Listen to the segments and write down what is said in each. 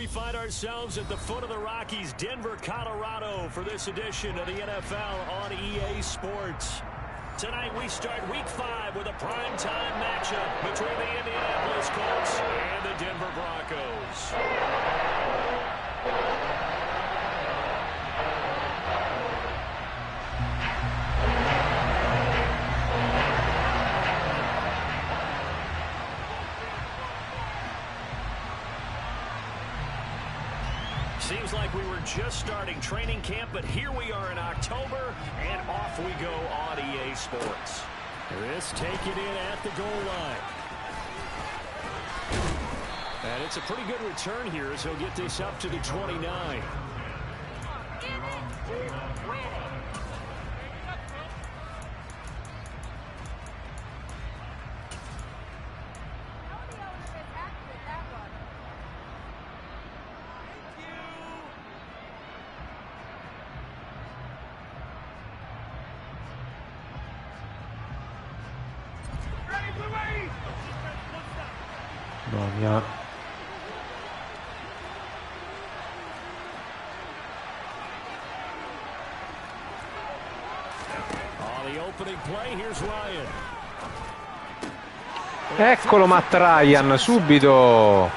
We find ourselves at the foot of the Rockies, Denver, Colorado, for this edition of the NFL on EA Sports. Tonight we start Week 5 with a primetime matchup between the Indianapolis Colts and the Denver Broncos. Seems like we were just starting training camp, but here we are in October, and off we go on EA Sports. This taken in at the goal line. And it's a pretty good return here as he'll get this up to the 29. Mia. Eccolo Matt Ryan subito.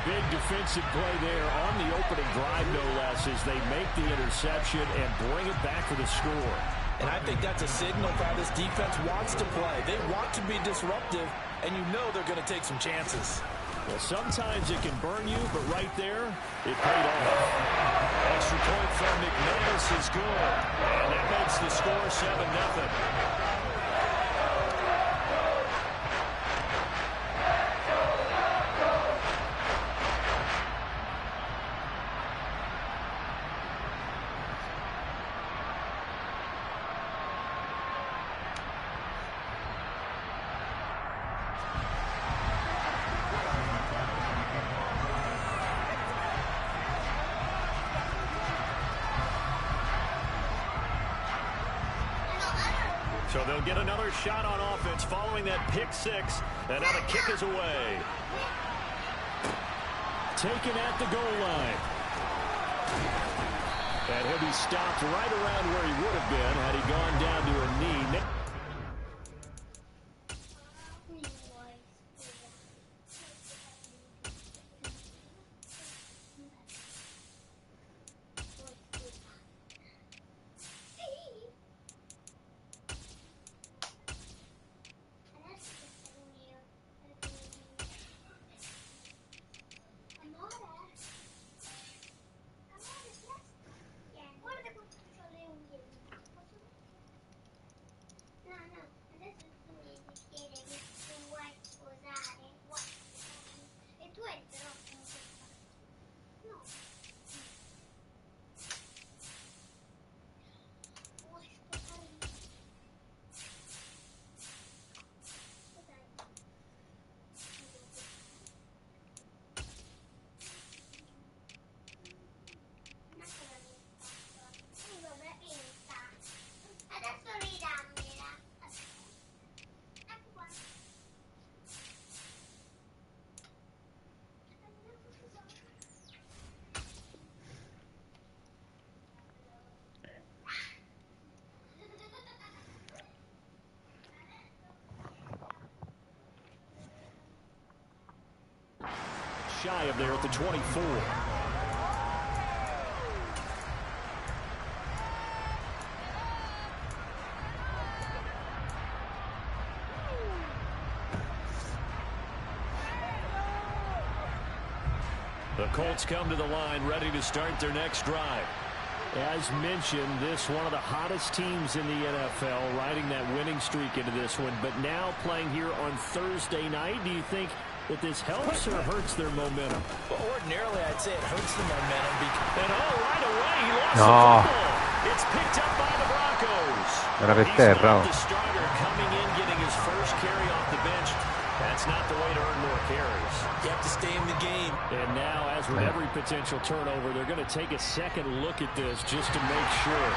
Big defensive play there on the opening drive, no less, as they make the interception and bring it back for the score. And I think that's a signal for how this defense wants to play. They want to be disruptive, and you know they're going to take some chances. Well, sometimes it can burn you, but right there, it paid off. Extra point from McManus is good, and that makes the score 7-0. So they'll get another shot on offense following that pick six. And now the kick is away. Taken at the goal line. And he'll be stopped right around where he would have been had he gone down to a knee. Shy of there at the 24. The Colts come to the line ready to start their next drive. As mentioned, this one of the hottest teams in the NFL, riding that winning streak into this one, but now playing here on Thursday night. Do you think that this helps or hurts their momentum? Well, ordinarily, I'd say it hurts the momentum. And right away, he lost the football. It's picked up by the Broncos. He's not the starter coming in, getting his first carry off the bench. That's not the way to earn more carries. You have to stay in the game. And now, as with every potential turnover, they're going to take a second look at this just to make sure.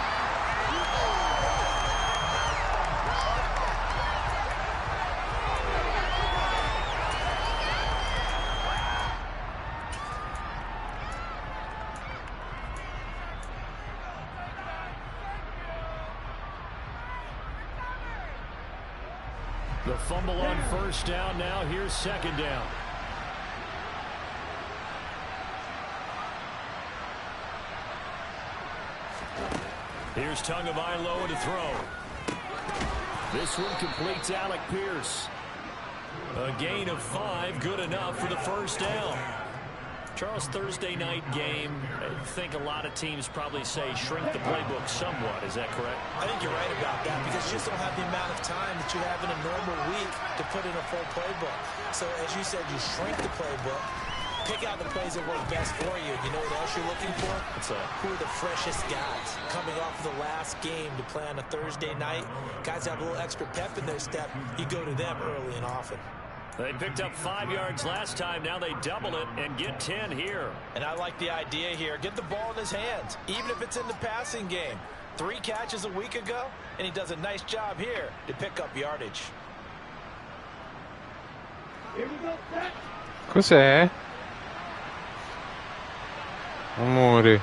The fumble on first down. Now here's second down. Here's Tagovailoa to throw. This one completes Alec Pierce. A gain of 5, good enough for the first down. Charles, Thursday night game, I think a lot of teams probably say shrink the playbook somewhat. Is that correct? I think you're right about that because you just don't have the amount of time that you have in a normal week to put in a full playbook. So as you said, you shrink the playbook, pick out the plays that work best for you. You know what else you're looking for? Who are the freshest guys coming off the last game to play on a Thursday night? Guys have a little extra pep in their step. You go to them early and often. They picked up 5 yards last time. Now they double it and get 10 here. And I like the idea here. Get the ball in his hands, even if it's in the passing game. 3 catches a week ago, and he does a nice job here to pick up yardage. Cos'è? Amore.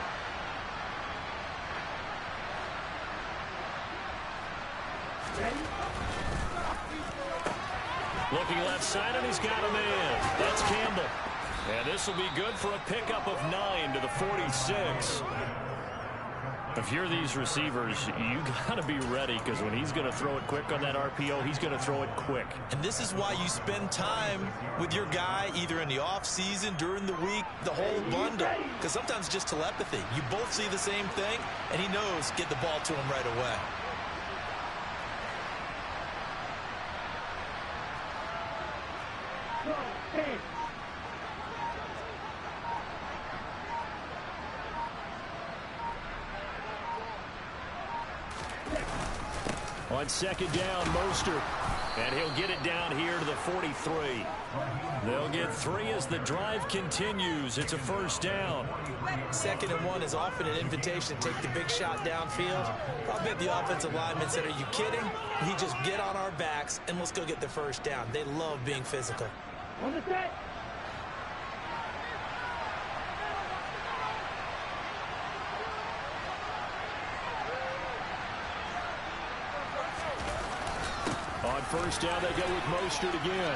Looking left side, and he's got a man. That's Campbell. And this will be good for a pickup of 9 to the 46. If you're these receivers, you got to be ready because when he's going to throw it quick on that RPO, he's going to throw it quick. And this is why you spend time with your guy either in the offseason, during the week, the whole bundle. Because sometimes just telepathy. You both see the same thing, and he knows get the ball to him right away. On second down, Mostert. And he'll get it down here to the 43. They'll get 3 as the drive continues. It's a first down. 2nd and 1 is often an invitation to take the big shot downfield. I bet the offensive lineman said, are you kidding? We just get on our backs and let's go get the first down. They love being physical. On the set. On first down, they go with Mostert again.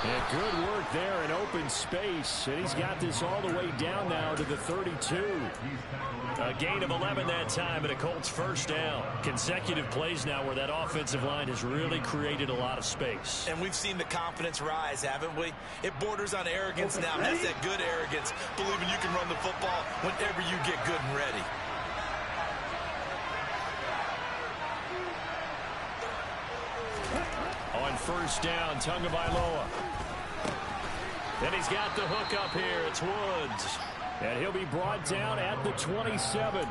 And good work there in open space. And he's got this all the way down now to the 32. A gain of 11 that time and a Colts first down. Consecutive plays now where that offensive line has really created a lot of space. And we've seen the confidence rise, haven't we? It borders on arrogance now. That's that good arrogance, believing you can run the football whenever you get good and ready. On first down, Tagovailoa. And he's got the hook up here. It's Woods. And he'll be brought down at the 27.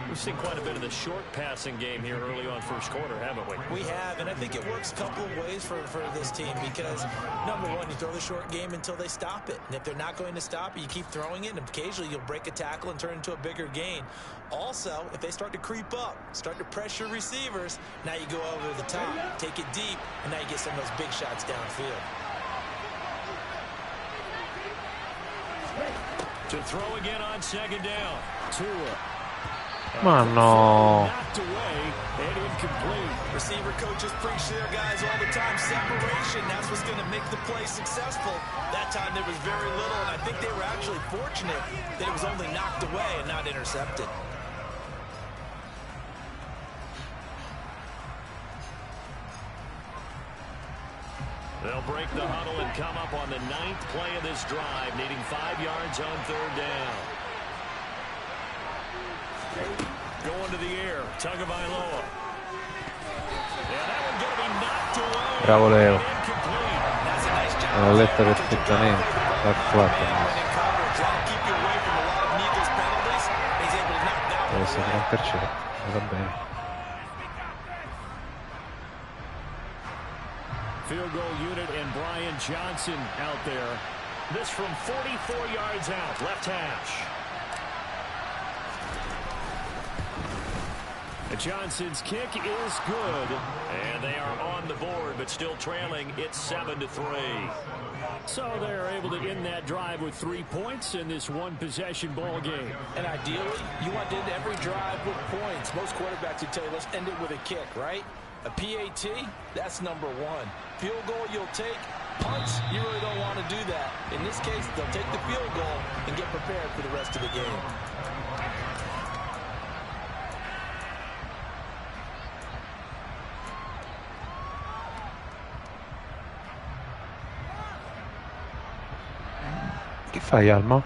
We've seen quite a bit of the short passing game here early on first quarter, haven't we? We have, and I think it works a couple of ways for this team because, number one, you throw the short game until they stop it. And if they're not going to stop it, you keep throwing it, and occasionally you'll break a tackle and turn into a bigger gain. Also, if they start to creep up, start to pressure receivers, now you go over the top, take it deep, and now you get some of those big shots downfield. To throw again on second down. Tua. Ma no. Knocked away and incomplete. Receiver coaches preach to their guys all the time. Separation, that's what's going to make the play successful. That time there was very little, and I think they were actually fortunate that it was only knocked away and not intercepted. They'll break the huddle and come up on the 9th play of this drive, needing 5 yards on third down. Going to the air, Tagovailoa. Yeah, that one's going to be knocked away. Bravo Leo. That's a nice job. L'ho letta perfettamente. Deve essere un tercetto. Va bene. Field goal unit and Brian Johnson out there. This from 44 yards out, left hash. Johnson's kick is good, and they are on the board, but still trailing. It's 7-3. So they're able to end that drive with 3 points in this one-possession ball game. And ideally, you want to end every drive with points. Most quarterbacks would tell you, let's end it with a kick, right? A PAT, that's number one. Field goal you'll take. Punts, you really don't want to do that. In this case, they'll take the field goal and get prepared for the rest of the game. Che fai, Alma?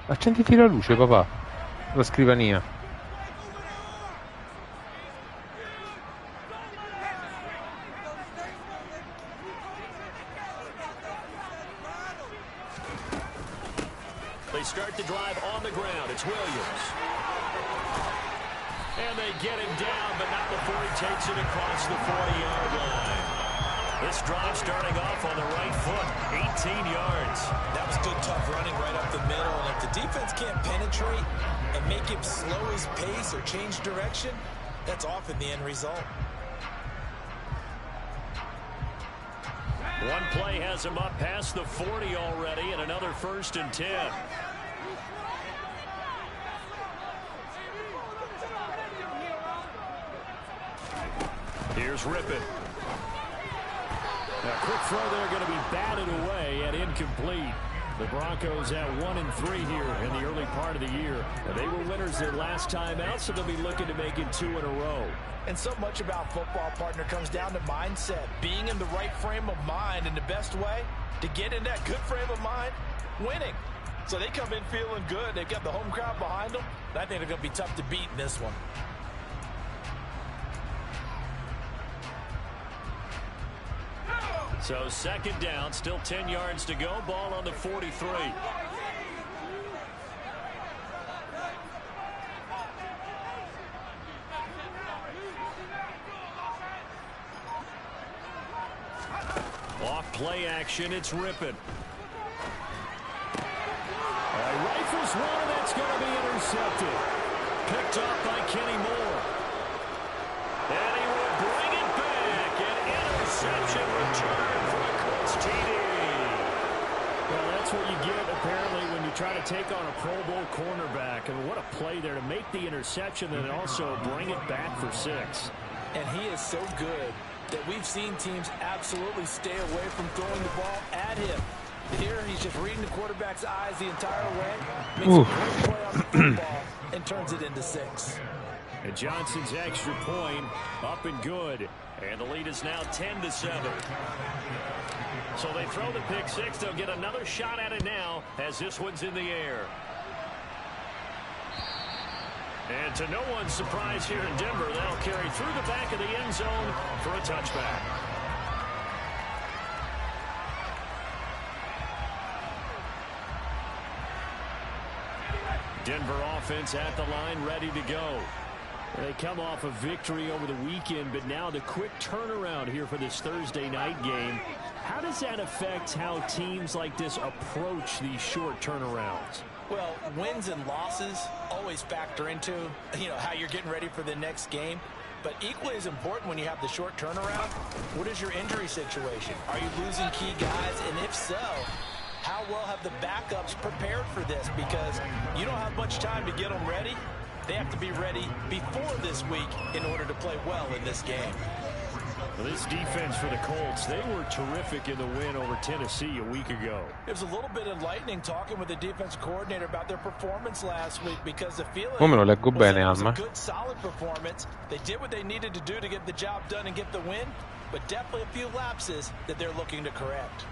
Accenditi la luce, papà. La scrivania. They start the drive on the ground. It's Williams. And they get him down, but not before he takes it across the 40-yard line. This drive starting off on the right foot, 18 yards. That was good, tough running right up the middle. And if the defense can't penetrate and make him slow his pace or change direction, that's often the end result. One play has him up past the 40 already, and another 1st and 10. Here's Rippon. A quick throw there going to be batted away and incomplete. The Broncos at 1-3 here in the early part of the year. They were winners their last time out, so they'll be looking to make it 2 in a row. And so much about football, partner, comes down to mindset. Being in the right frame of mind, and the best way to get in that good frame of mind, winning. So they come in feeling good. They've got the home crowd behind them. And I think they're going to be tough to beat in this one. So 2nd down, still 10 yards to go. Ball on the 43. Off play action, it's Rippon. Rifles one, that's going to be intercepted. Picked up by Kenny Moore. And he will bring it back. An interception return for the Colts TD. Well, that's what you get, apparently, when you try to take on a Pro Bowl cornerback. And what a play there to make the interception and also bring it back for 6. And he is so good that we've seen teams absolutely stay away from throwing the ball at him. Here, he's just reading the quarterback's eyes the entire way, makes a great play on the football, and turns it into 6. And Johnson's extra point up and good. And the lead is now 10-7. So they throw the pick 6. They'll get another shot at it now as this one's in the air. And to no one's surprise here in Denver, they'll carry through the back of the end zone for a touchback. Denver offense at the line, ready to go. They come off a victory over the weekend, but now the quick turnaround here for this Thursday night game. How does that affect how teams like this approach these short turnarounds? Well, wins and losses always factor into, how you're getting ready for the next game. But equally as important when you have the short turnaround, what is your injury situation? Are you losing key guys? And if so, how well have the backups prepared for this? Because you don't have much time to get them ready. They have to be ready before this week in order to play well in this game. Well, this defense for the Colts, they were terrific in the win over Tennessee a week ago. It was a little bit enlightening talking with the defense coordinator about their performance last week because the feeling Come lo leggo bene, was a Alma. good, solid performance. They did what they needed to do to get the job done and get the win, but definitely a few lapses that they're looking to correct.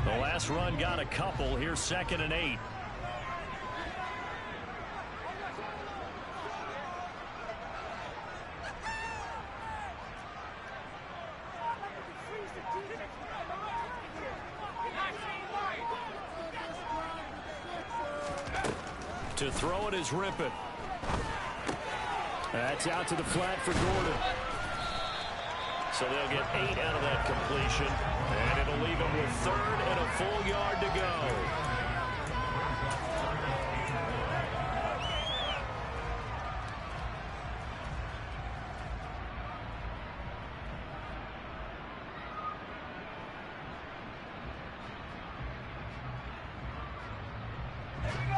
The last run got a couple. Here's 2nd and 8. To throw it is Rippon. That's out to the flat for Gordon. So they'll get 8 out of that completion. And it'll leave him with 3rd and a full yard to go.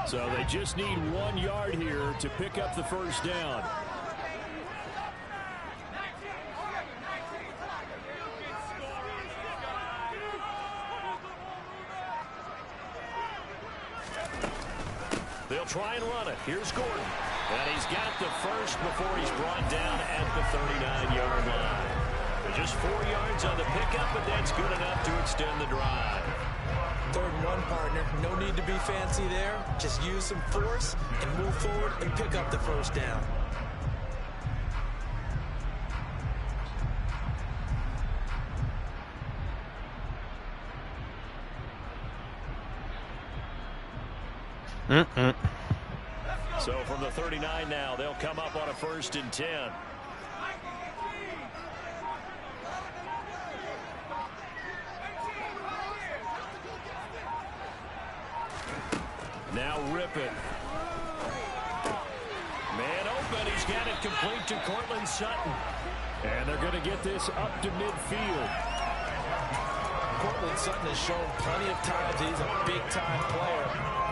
So they just need 1 yard here to pick up the first down. They'll try and run it. Here's Gordon. And he's got the first before he's brought down at the 39-yard line. Just 4 yards on the pickup, but that's good enough to extend the drive. 3rd and 1, partner. No need to be fancy there. Just use some force and move forward and pick up the first down. So from the 39 now, they'll come up on a 1st and 10. Now rip it. Man open. He's got it complete to Cortland Sutton. And they're going to get this up to midfield. Cortland Sutton has shown plenty of times he's a big-time player,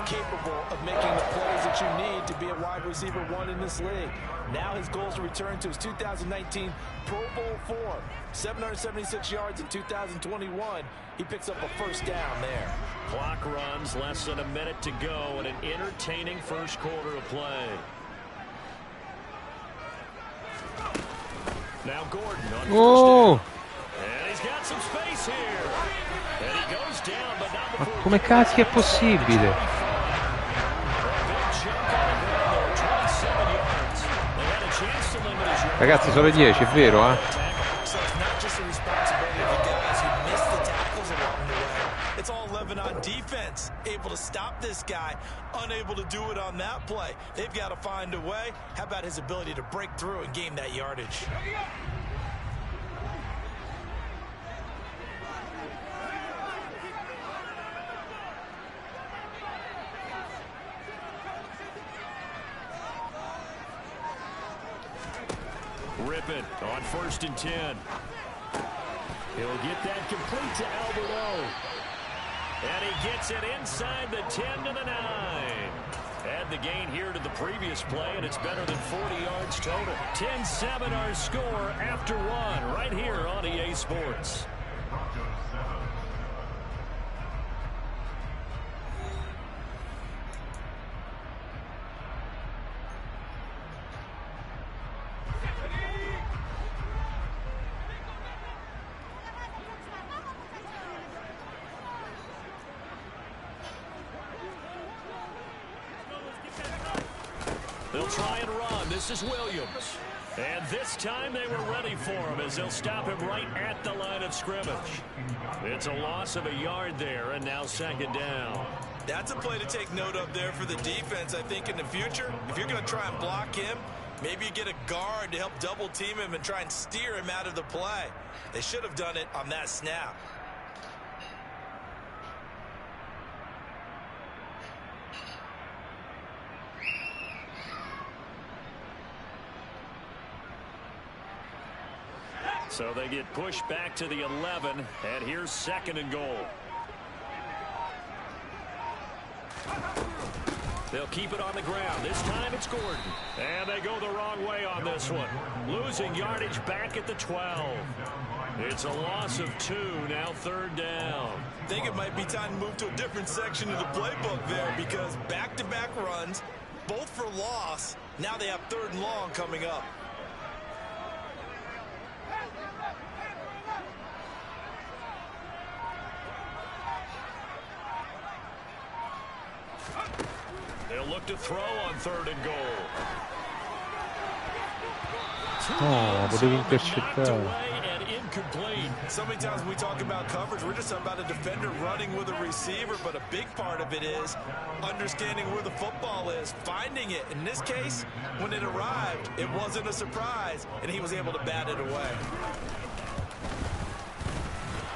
capable of making the plays that you need to be a wide receiver 1 in this league. Now his goal is to return to his 2019 Pro Bowl form. 776 yards in 2021. He picks up a first down there. Clock runs, less than a minute to go, and an entertaining first quarter of play. Now Gordon on first down. And he's got some space here. And he goes down, but not before. Ma come cacchio è possibile? Ragazzi, sono le 10, è vero, eh? It's all 11 on defense. Able to stop this guy, unable to do it on that play. They've got to find a way. How about his ability to break through and gain that yardage? Rip it on 1st and 10. He'll get that complete to Alberto. And he gets it inside the 10 to the 9. Add the gain here to the previous play, and it's better than 40 yards total. 10-7 our score after 1 right here on EA Sports. They'll try and run. This is Williams. And this time they were ready for him as they'll stop him right at the line of scrimmage. It's a loss of a yard there, and now 2nd down. That's a play to take note of there for the defense, I think, in the future. If you're going to try and block him, maybe you get a guard to help double team him and try and steer him out of the play. They should have done it on that snap. So they get pushed back to the 11, and here's 2nd and goal. They'll keep it on the ground. This time it's Gordon. And they go the wrong way on this one. Losing yardage back at the 12. It's a loss of 2, now 3rd down. I think it might be time to move to a different section of the playbook there, because back-to-back runs, both for loss. Now they have 3rd and long coming up. They'll look to throw on 3rd and goal. Oh, volevo intercettare. So many times we talk about coverage, we're just about a defender running with a receiver, but a big part of it is understanding where the football is, finding it. In this case, when it arrived, it wasn't a surprise, and he was able to bat it away.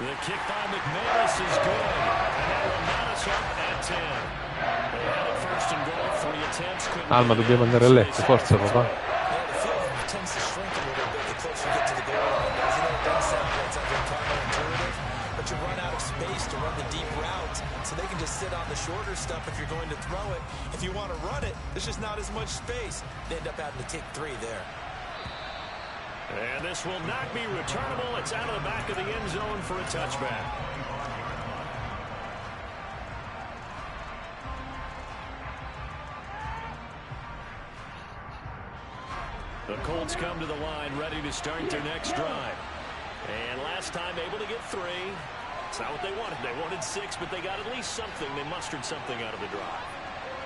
The kick by McManus is good. And now McManus up at 10. They had it 1st and goal, 3 attempts. Alma, dobbiamo andare a letto, forza papà. Tends to shrink a little bit the closer you get to the goal line. It doesn't sound like it's counterintuitive, but you run out of space. space to run the deep routes, so they can just sit on the shorter stuff if you're going to throw it. If you want to run it, there's just not as much space. They end up having to take 3 there. And this will not be returnable. It's out of the back of the end zone for a touchback. The Colts come to the line, ready to start their next drive. And last time able to get 3. It's not what they wanted. They wanted 6, but they got at least something. They mustered something out of the drive.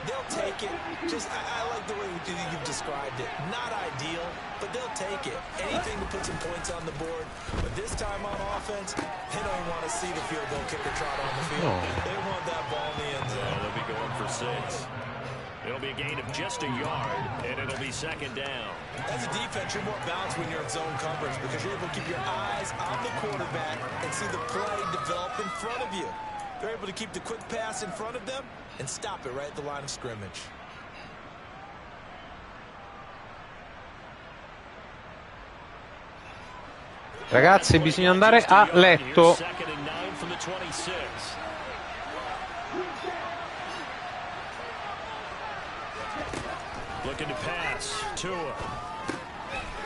They'll take it. I like the way you've described it. Not ideal, but they'll take it. Anything to put some points on the board. But this time on offense, they don't even want to see the field goal kicker trot on the field. They want that ball in the end zone. They'll be going for 6. It'll be a gain of just a yard, and it'll be second down. As a defense, you're more balanced when you're in zone coverage because you're able to keep your eyes on the quarterback and see the play develop in front of you. They're able to keep the quick pass in front of them and stop it right at the line of scrimmage. Ragazzi, bisogna andare a letto. Looking to pass. Tua.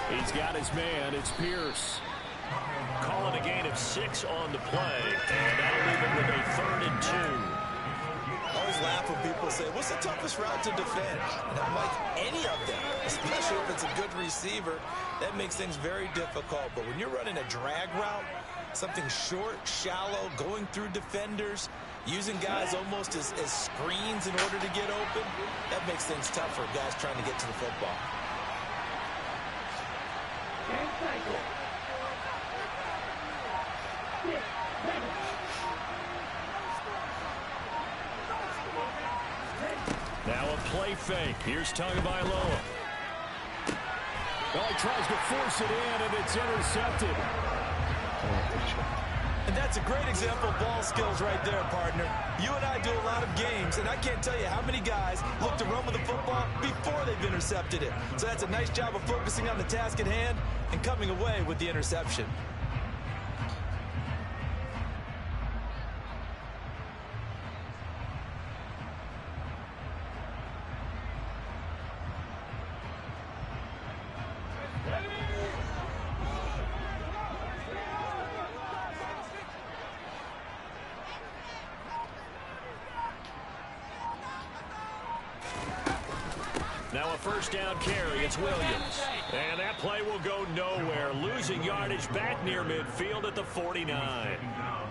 He's got his man. It's Pierce. Calling a gain of 6 on the play. And that'll leave him with a 3rd and 2. I always laugh when people say, what's the toughest route to defend? And I'm like, any of them, especially if it's a good receiver. That makes things very difficult. But when you're running a drag route, something short, shallow, going through defenders, using guys almost as screens in order to get open, that makes things tough for guys trying to get to the football. Now a play fake. Here's Tagovailoa. Oh, he tries to force it in, and it's intercepted. And that's a great example of ball skills right there, partner. You and I do a lot of games, and I can't tell you how many guys look to run with the football before they've intercepted it. So that's a nice job of focusing on the task at hand and coming away with the interception. Now a first down carry. It's Williams. And that play will go nowhere. Losing yardage back near midfield at the 49.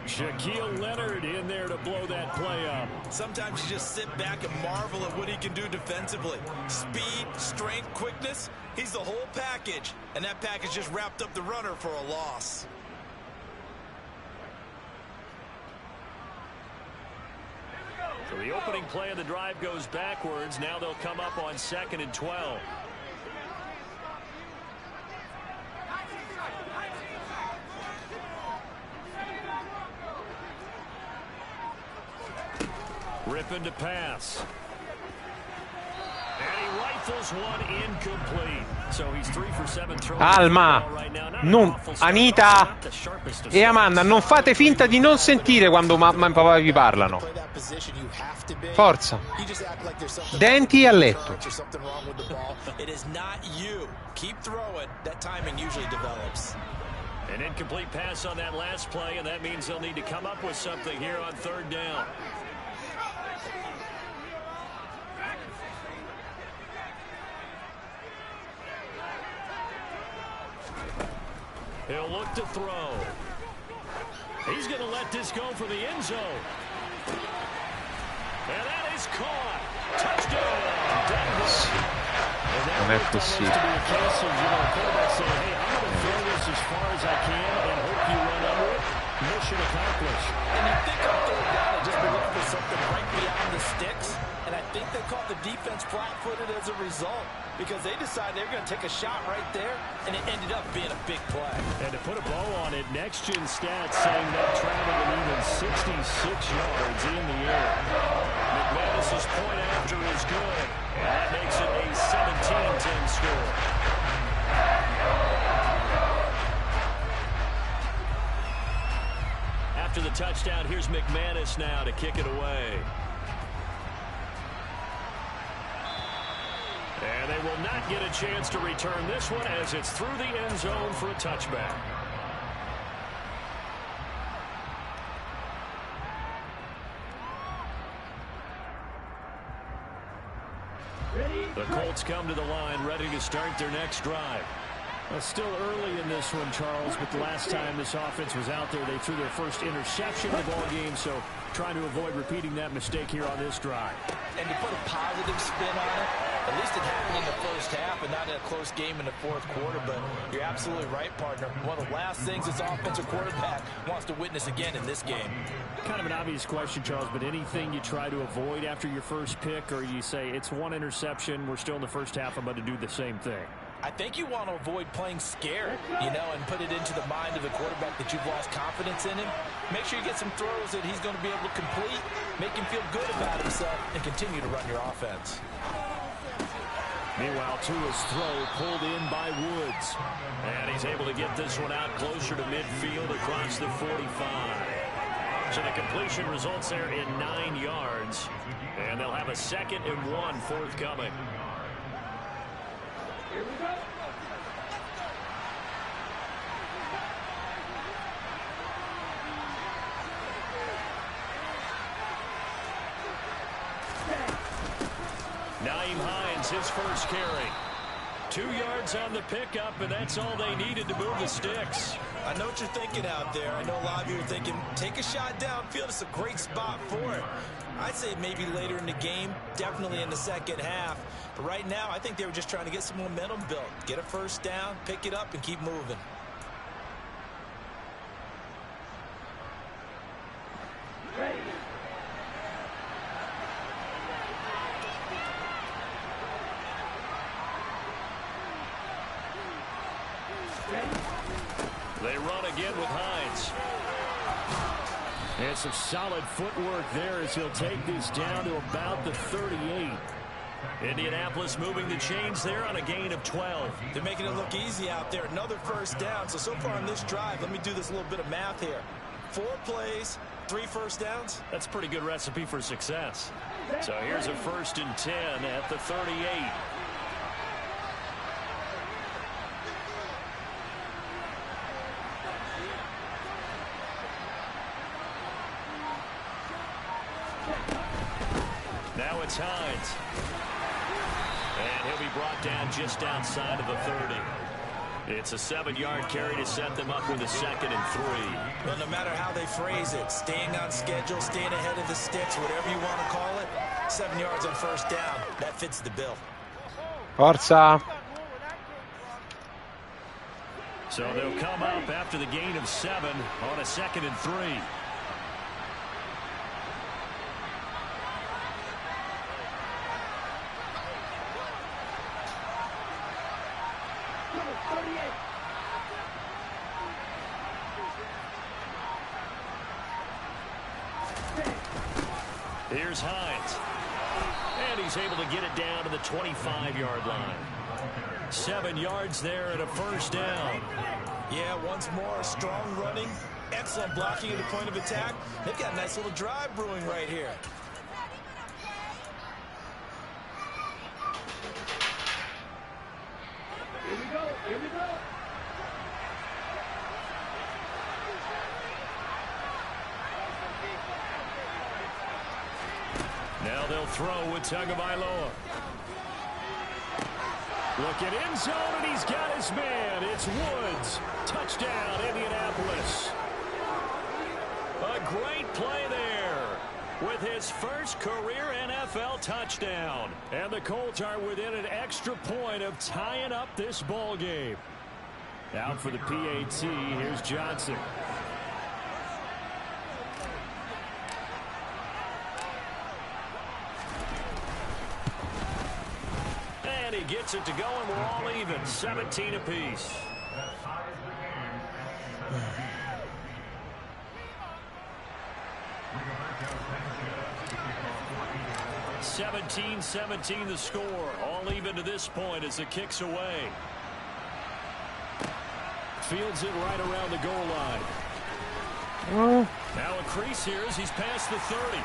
Shaquille Leonard in there to blow that play up. Sometimes you just sit back and marvel at what he can do defensively. Speed, strength, quickness. He's the whole package. And that package just wrapped up the runner for a loss. So the opening play of the drive goes backwards. Now they'll come up on 2nd and 12. Ripping to pass. And he rifles one incomplete. So he's 3 for 7 throwing. Calma. Non, Anita e Amanda, non fate finta di non sentire quando mamma e papà vi parlano. Forza. Denti a letto. It is not you. Keep throwing. That timing usually develops. An incomplete pass on that last play, and that means they'll need to come up with something here on 3rd down. He'll look to throw. He's going to let this go for the end zone. And that is caught. Touchdown, Denver. And that così. to be a case of, quarterback saying, hey, I'm going to throw this as far as I can and hope you run under it. Mission accomplished. And you think on 3rd down, it just be looking for something right beyond the sticks. And I think they caught the defense flat-footed as a result because they decided they were going to take a shot right there, and it ended up being a big play. And to put a bow on it, Next Gen Stats saying that traveled an even 66 yards in the air. McManus's point after is good, and that makes it a 17-10 score. After the touchdown, here's McManus now to kick it away. And they will not get a chance to return this one as it's through the end zone for a touchback. The Colts come to the line, ready to start their next drive. Well, still early in this one, Charles, but the last time this offense was out there, they threw their first interception of the ball game, so trying to avoid repeating that mistake here on this drive. And to put a positive spin on it, at least it happened in the first half and not in a close game in the fourth quarter, but you're absolutely right, partner. One of the last things this offensive quarterback wants to witness again in this game. Kind of an obvious question, Charles, but anything you try to avoid after your first pick, or you say it's one interception, we're still in the first half, I'm going to do the same thing? I think you want to avoid playing scared, you know, and put it into the mind of the quarterback that you've lost confidence in him. Make sure you get some throws that he's going to be able to complete, make him feel good about himself, and continue to run your offense. Meanwhile, Tua's throw pulled in by Woods. And he's able to get this one out closer to midfield across the 45. So the completion results there in 9 yards. And they'll have a 2nd and 1 forthcoming. Here we go. His first carry. 2 yards on the pickup, and that's all they needed to move the sticks. I know what you're thinking out there. I know a lot of you are thinking, take a shot downfield. It's a great spot for it. I'd say maybe later in the game, definitely in the second half. But right now, I think they were just trying to get some momentum built. Get a first down, pick it up, and keep moving. Ready. They run again with Hines. And some solid footwork there as he'll take this down to about the 38. Indianapolis moving the chains there on a gain of 12. They're making it look easy out there. Another first down. So far on this drive, let me do this little bit of math here. 4 plays, 3 first downs. That's a pretty good recipe for success. So here's a 1st and 10 at the 38. Now it's Hines. And he'll be brought down just outside of the 30. It's a 7-yard carry to set them up with a 2nd and 3. Well, no matter how they phrase it, staying on schedule, staying ahead of the sticks, whatever you want to call it, 7 yards on first down, that fits the bill. Forza. So they'll come up after the gain of 7 on a 2nd and 3. Here's Hines. And he's able to get it down to the 25-yard line. 7 yards there and a first down. Yeah, once more, strong running, excellent blocking at the point of attack. They've got a nice little drive brewing right here. Here we go, here we go. Now they'll throw with Tagovailoa. Look at end zone, and he's got his man. It's Woods. Touchdown, Indianapolis. A great play there with his first career NFL touchdown. And the Colts are within an extra point of tying up this ball game. Out for the PAT, here's Johnson. And he gets it to go, and we're all even, 17 apiece. (17-17) the score. All even to this point as it kicks away. Fields it right around the goal line. Now a crease here as he's past the 30.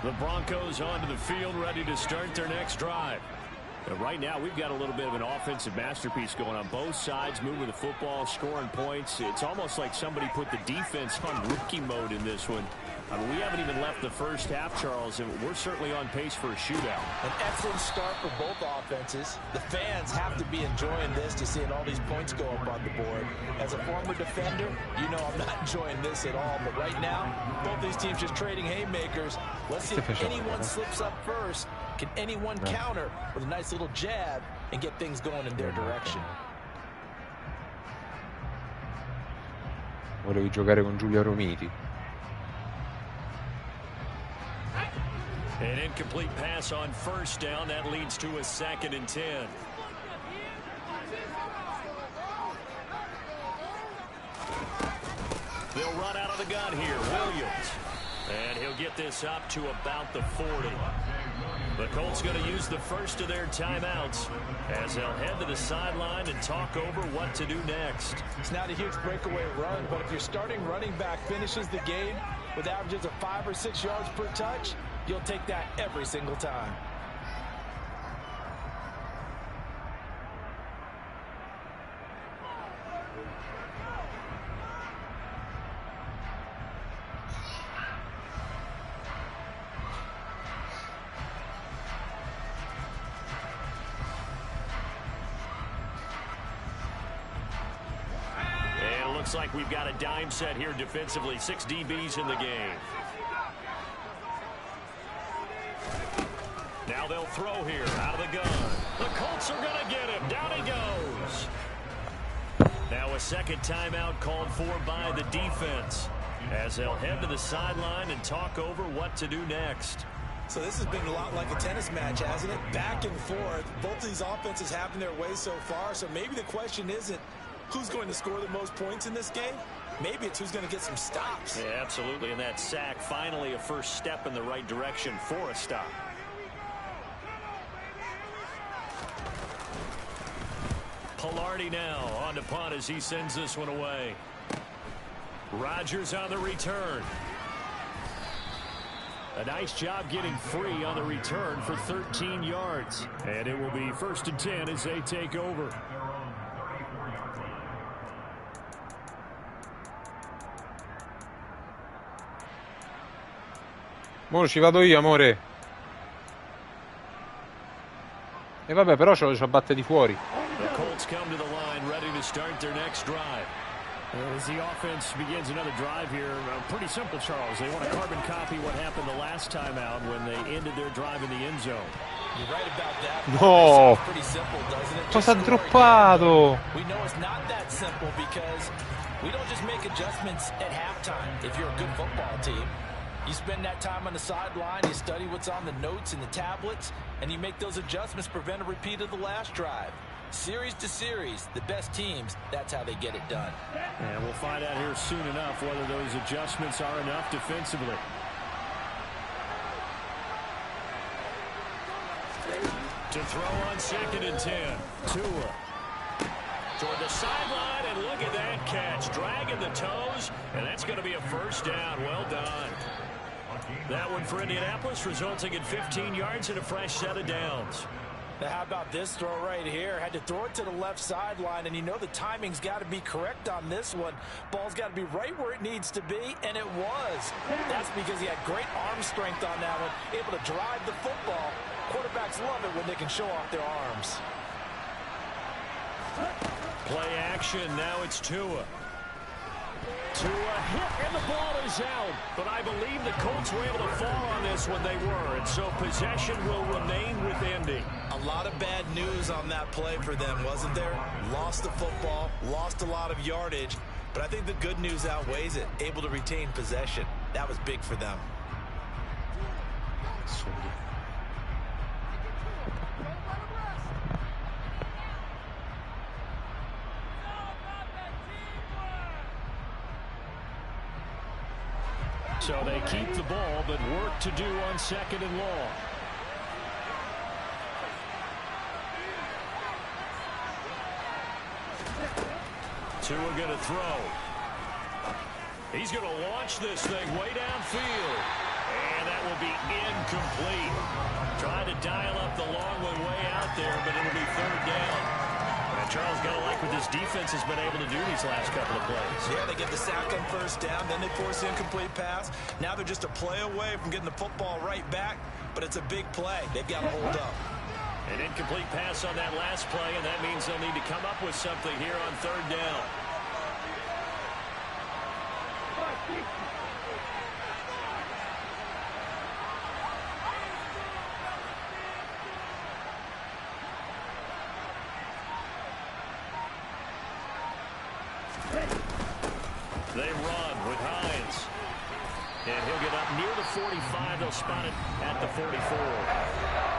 The Broncos onto the field, ready to start their next drive. But right now, we've got a little bit of an offensive masterpiece going on both sides, moving the football, scoring points. It's almost like somebody put the defense on rookie mode in this one. I mean, we haven't even left the first half, Charles, and we're certainly on pace for a shootout. An excellent start for both offenses. The fans have to be enjoying this to seeing all these points go up on the board. As a former defender, you know I'm not enjoying this at all. But right now, both these teams just trading haymakers. Let's see if anyone slips up first. Can anyone counter with a nice little jab and get things going in their direction? Volevi giocare con Giulio Romiti. An incomplete pass on first down. That leads to a 2nd and 10. They'll run out of the gun here. Williams. And he'll get this up to about the 40. The Colts going to use the first of their timeouts as they'll head to the sideline and talk over what to do next. It's not a huge breakaway run, but if your starting running back finishes the game with averages of 5 or 6 yards per touch, you'll take that every single time. And it looks like we've got a dime set here defensively. 6 DBs in the game. Now they'll throw here out of the gun. The Colts are going to get him. Down he goes. Now a second timeout called for by the defense as they'll head to the sideline and talk over what to do next. So this has been a lot like a tennis match, hasn't it? Back and forth. Both of these offenses having their way so far. So maybe the question isn't who's going to score the most points in this game. Maybe it's who's going to get some stops. Yeah, absolutely. And that sack, finally a first step in the right direction for a stop. Pilardi now on to punt as he sends this one away. Rodgers on the return. A nice job getting free on the return for 13 yards. And it will be 1st and 10 as they take over. Mo ci vado io, amore. E vabbè, però c'ho batte di fuori. The Colts come to the line, ready to start their next drive. As the offense begins another drive here, pretty simple, Charles. They want to carbon copy what happened the last time out when they ended their drive in the end zone. You're right about that. No! Pretty simple, doesn't it? Cosa ha droppato? We know it's not that simple because we don't just make adjustments at halftime. If you're a good football team, you spend that time on the sideline, you study what's on the notes and the tablets, and you make those adjustments to prevent a repeat of the last drive. Series to series, the best teams, that's how they get it done. And we'll find out here soon enough whether those adjustments are enough defensively. To throw on 2nd and 10. Tua. Toward the sideline, and look at that catch. Dragging the toes, and that's going to be a first down. Well done. That one for Indianapolis, resulting in 15 yards and a fresh set of downs. Now, how about this throw right here? Had to throw it to the left sideline, and you know the timing's got to be correct on this one. Ball's got to be right where it needs to be, and it was. That's because he had great arm strength on that one, able to drive the football. Quarterbacks love it when they can show off their arms. Play action, now it's Tua. To a hit, and the ball is out. But I believe the Colts were able to fall on this when they were, and so possession will remain with Indy. A lot of bad news on that play for them, wasn't there? Lost the football, lost a lot of yardage, but I think the good news outweighs it. Able to retain possession. That was big for them. So they keep the ball, but work to do on 2nd and long. Tua going to throw. He's going to launch this thing way downfield. And that will be incomplete. Trying to dial up the long one way out there, but it'll be 3rd down. Charles, got to like what this defense has been able to do these last couple of plays. Yeah, they get the sack on 1st down, then they force the incomplete pass. Now they're just a play away from getting the football right back, but it's a big play. They've got to hold up. An incomplete pass on that last play, and that means they'll need to come up with something here on 3rd down. They run with Hines. And he'll get up near the 45. They'll spot it at the 44.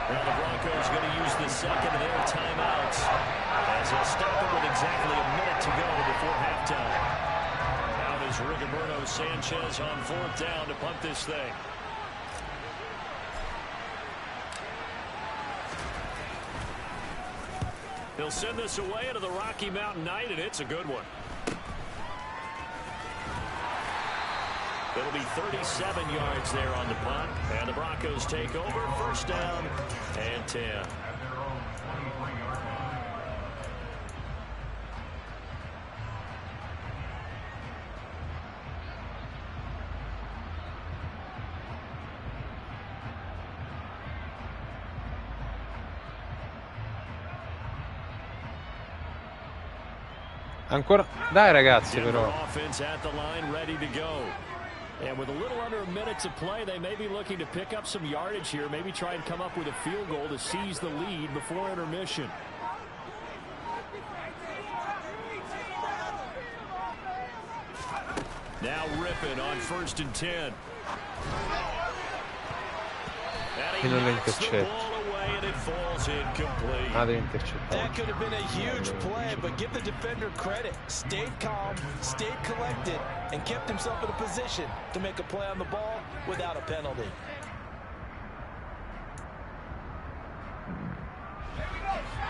Now the Broncos going to use the 2nd of their timeouts as they'll stop it with exactly a minute to go before halftime. Out is Rigoberto Sanchez on 4th down to punt this thing. He'll send this away into the Rocky Mountain Night, and it's a good one. It'll be 37 yards there on the punt, and the Broncos take over. 1st down and 10. Ancora, dai ragazzi però. Offense at the line, ready to go. And with a little under a minute to play, they may be looking to pick up some yardage here, maybe try and come up with a field goal to seize the lead before intermission. Now Rippon on 1st and 10. E non lo intercetta. That could have been a huge play, but give the defender credit. Stayed calm, stayed collected, and kept himself in a position to make a play on the ball without a penalty.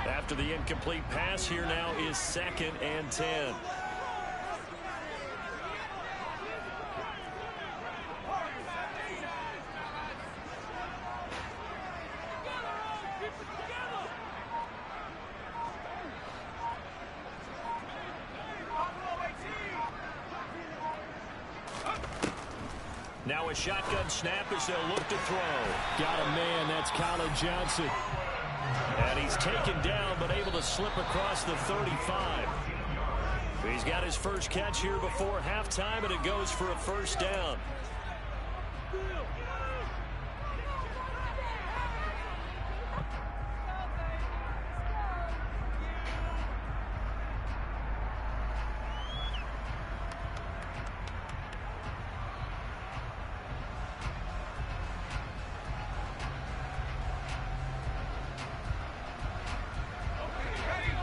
After the incomplete pass, here now is 2nd and 10. Now a shotgun snap as they'll look to throw. Got a man, that's Colin Johnson. And he's taken down, but able to slip across the 35. He's got his first catch here before halftime, and it goes for a 1st down.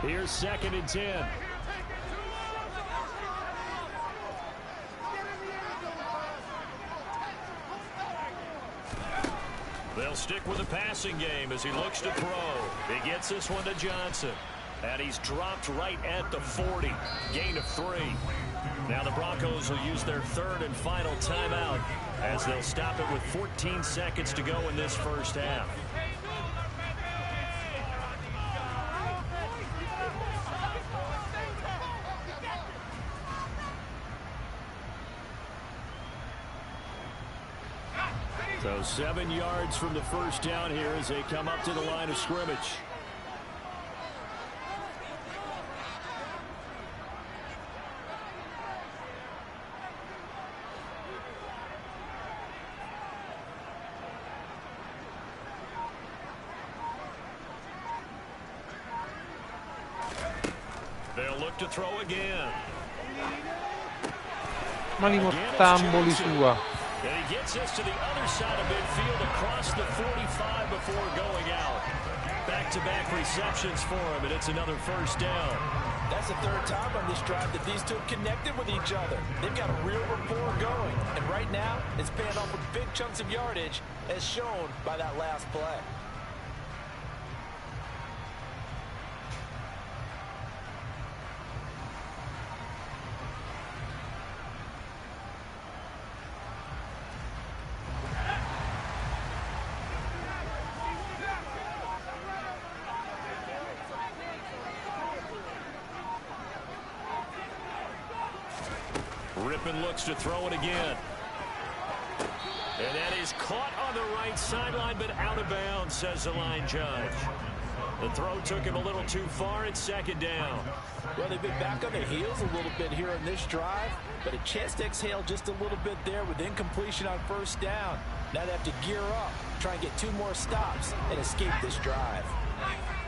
Here's 2nd and 10. They'll stick with the passing game as he looks to throw. He gets this one to Johnson. And he's dropped right at the 40. Gain of 3. Now the Broncos will use their 3rd and final timeout as they'll stop it with 14 seconds to go in this 1st half. So 7 yards from the 1st down here as they come up to the line of scrimmage. Ma li mortamboli sua. And he gets us to the other side of midfield across the 45 before going out. Back-to-back receptions for him, and it's another first down. That's the third time on this drive that these two have connected with each other. They've got a real rapport going. And right now, it's paying off with big chunks of yardage, as shown by that last play. Rippon looks to throw it again. And that is caught on the right sideline, but out of bounds, says the line judge. The throw took him a little too far. It's second down. Well, they've been back on their heels a little bit here in this drive, but a chance to exhale just a little bit there with incompletion on first down. Now they have to gear up, try and get 2 more stops, and escape this drive.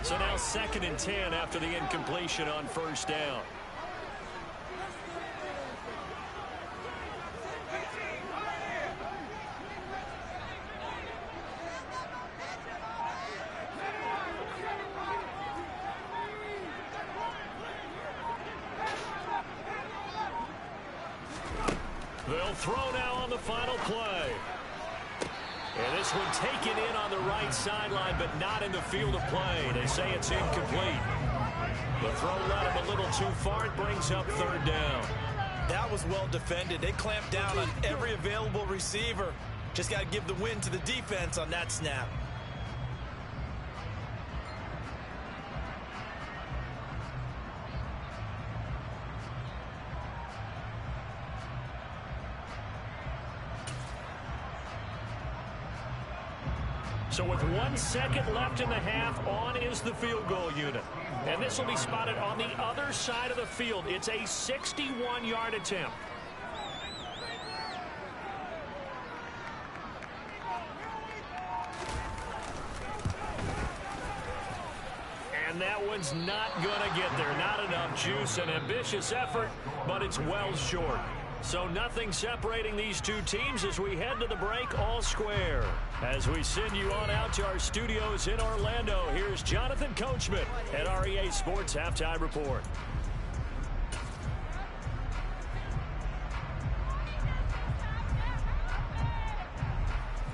So now 2nd and 10 after the incompletion on first down. They'll throw now on the final play. And this one taken in on the right sideline, but not in the field of play. They say it's incomplete. The throw led him a little too far. It brings up 3rd down. That was well defended. They clamped down on every available receiver. Just got to give the win to the defense on that snap. So with 1 second left in the half, on is the field goal unit. And this will be spotted on the other side of the field. It's a 61-yard attempt. And that one's not going to get there. Not enough juice. An ambitious effort, but it's well short. So nothing separating these two teams as we head to the break, all square. As we send you on out to our studios in Orlando, here's Jonathan Coachman at REA Sports Halftime Report.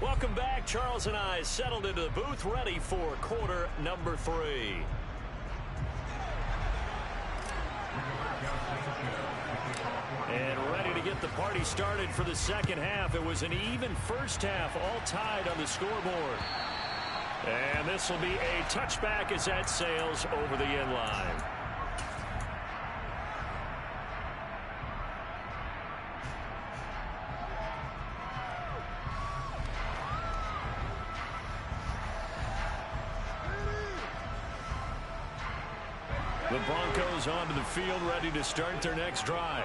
Welcome back. Charles and I settled into the booth, ready for quarter number 3. And ready to get the party started for the second half. It was an even first half, all tied on the scoreboard. And this will be a touchback as that sails over the end line. The Broncos onto the field, ready to start their next drive.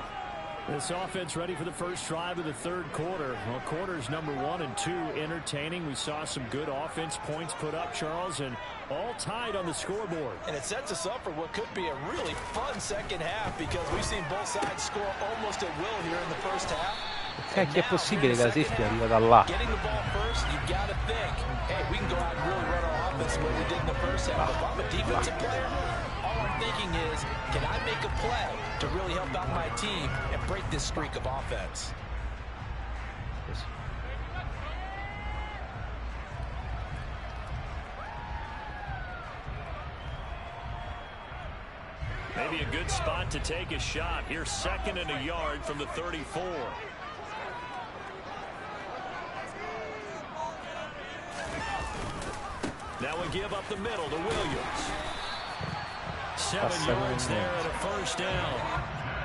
This offense ready for the first drive of the 3rd quarter. Well, quarters number 1 and 2 entertaining. We saw some good offense points put up, Charles, and all tied on the scoreboard. And it sets us up for what could be a really fun second half because we've seen both sides score almost at will here in the first half. Che è possibile che la safety arriva da là? Getting the ball first, you got to think, hey, we can go out and really run our offense the way we did in the first half. If I'm a defensive player, all I'm thinking is, can I make a play to really help out my team and break this streak of offense? Maybe a good spot to take a shot. Here's 2nd and a yard from the 34. Now we give up the middle to Williams. 7 yards there and a first down.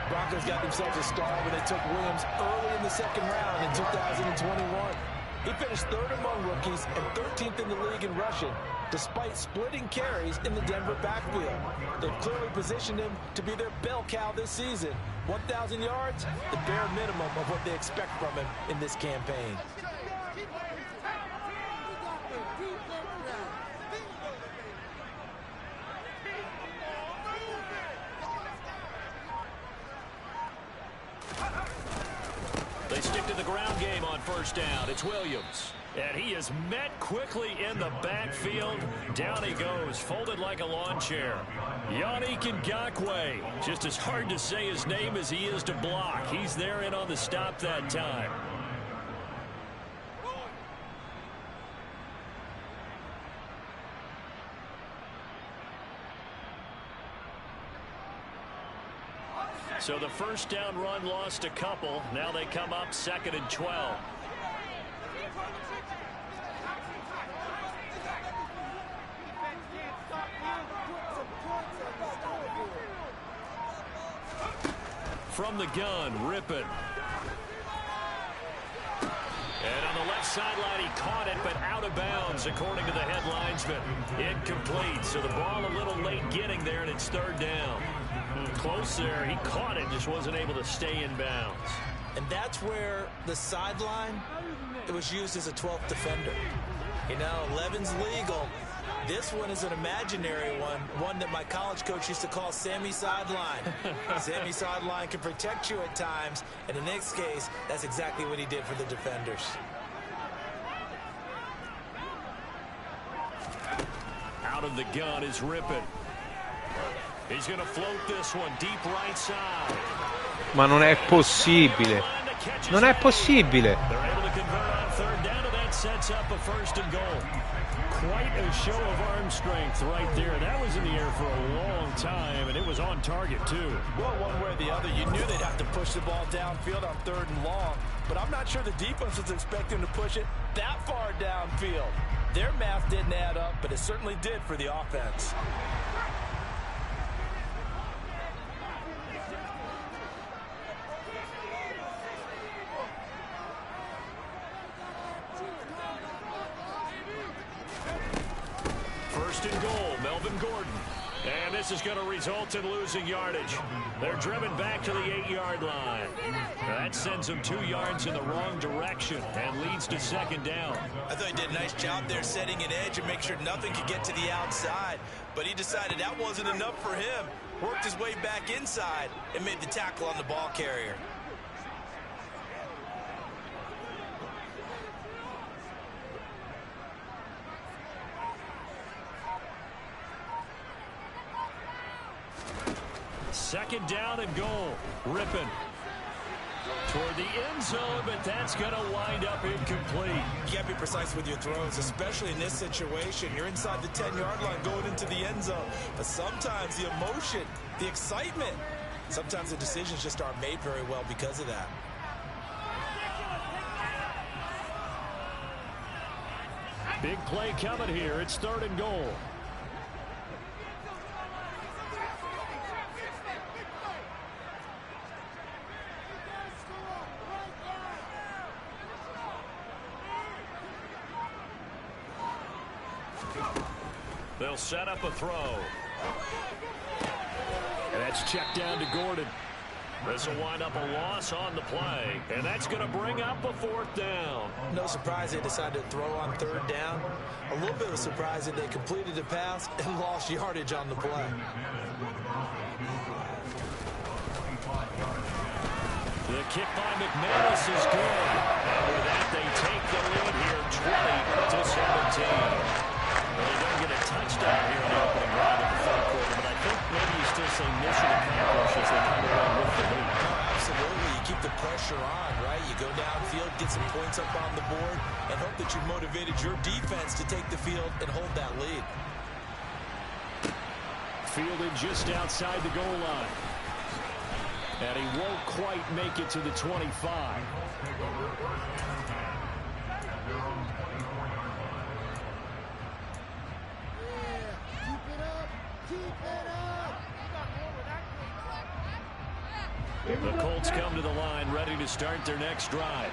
Broncos got themselves a start when they took Williams early in the 2nd round in 2021. He finished 3rd among rookies and 13th in the league in rushing, despite splitting carries in the Denver backfield. They've clearly positioned him to be their bell cow this season. 1,000 yards, the bare minimum of what they expect from him in this campaign. in the ground game on first down. It's Williams. And he is met quickly in the backfield. Down he goes, folded like a lawn chair. Yannick Ngakoue. Just as hard to say his name as he is to block. He's there in on the stop that time. So the first down run lost a couple. Now they come up 2nd and 12. From the gun, Rippon. And on the left sideline, he caught it, but out of bounds, according to the head linesman. Incomplete, so the ball a little late getting there, and it's 3rd down. Close there. He caught it, just wasn't able to stay in bounds. And that's where the sideline, it was used as a 12th defender. You know, 11's legal. This one is an imaginary one that my college coach used to call Sammy Sideline. Sammy Sideline can protect you at times, and in this case, that's exactly what he did for the defenders. Out of the gun is Rippon. He's going to float this one deep right side. Ma non è possibile. Non è possibile. They're able to convert on 3rd down, and that sets up a 1st and goal. Quite a show of arm strength right there. That was in the air for a long time, and it was on target, too. Well, one way or the other, you knew they'd have to push the ball downfield on 3rd and long, but I'm not sure the defense was expecting to push it that far downfield. Their math didn't add up, but it certainly did for the offense. And this is going to result in losing yardage. They're driven back to the 8-yard line. That sends them 2 yards in the wrong direction and leads to 2nd down. I thought he did a nice job there setting an edge and make sure nothing could get to the outside. But he decided that wasn't enough for him. Worked his way back inside and made the tackle on the ball carrier. Second down and goal. Rippon toward the end zone, but that's going to wind up incomplete. You got to be precise with your throws, especially in this situation. You're inside the 10-yard line going into the end zone. But sometimes the emotion, the excitement, sometimes the decisions just aren't made very well because of that. Big play coming here. It's 3rd and goal. They'll set up a throw. And that's checked down to Gordon. This will wind up a loss on the play. And that's going to bring up a 4th down. No surprise they decided to throw on 3rd down. A little bit of a surprise that they completed the pass and lost yardage on the play. The kick by McManus is good. And with that, they take the lead here 20-17. Well, he doesn't get a touchdown here in the opening drive of the 3rd quarter, but I think maybe you still say mission accomplished as they come away with the lead. Absolutely. You keep the pressure on, right? You go downfield, get some points up on the board, and hope that you've motivated your defense to take the field and hold that lead. Fielded just outside the goal line. And he won't quite make it to the 25. The Colts come to the line ready to start their next drive.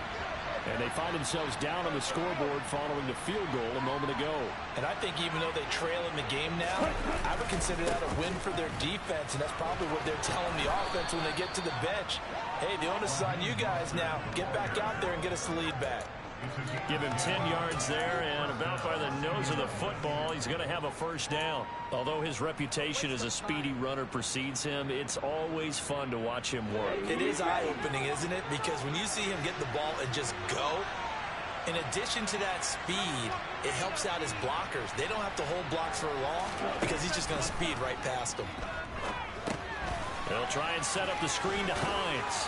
And they find themselves down on the scoreboard following the field goal a moment ago. And I think even though they trail in the game now, I would consider that a win for their defense, and that's probably what they're telling the offense when they get to the bench. Hey, the onus is on you guys now. Get back out there and get us the lead back. Give him 10 yards there, and about by the nose of the football, he's going to have a first down. Although his reputation as a speedy runner precedes him, it's always fun to watch him work. It is eye-opening, isn't it? Because when you see him get the ball and just go, in addition to that speed, it helps out his blockers. They don't have to hold blocks for long because he's just going to speed right past them. They'll try and set up the screen to Hines.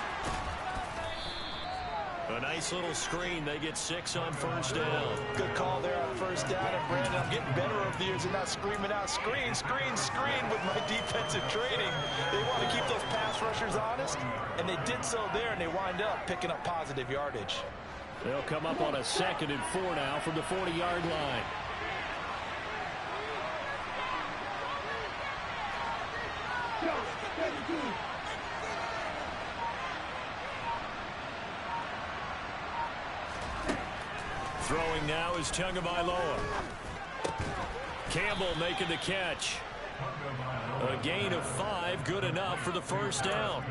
A nice little screen. They get 6 on first down. Good call there on first down. And Brandon, I'm getting better over the years and not screaming out screen, screen, screen with my defensive training. They want to keep those pass rushers honest, and they did so there, and they wind up picking up positive yardage. They'll come up on a 2nd and 4 now from the 40-yard line. Throwing now is Tagovailoa. Campbell making the catch. A gain of 5, good enough for the first down.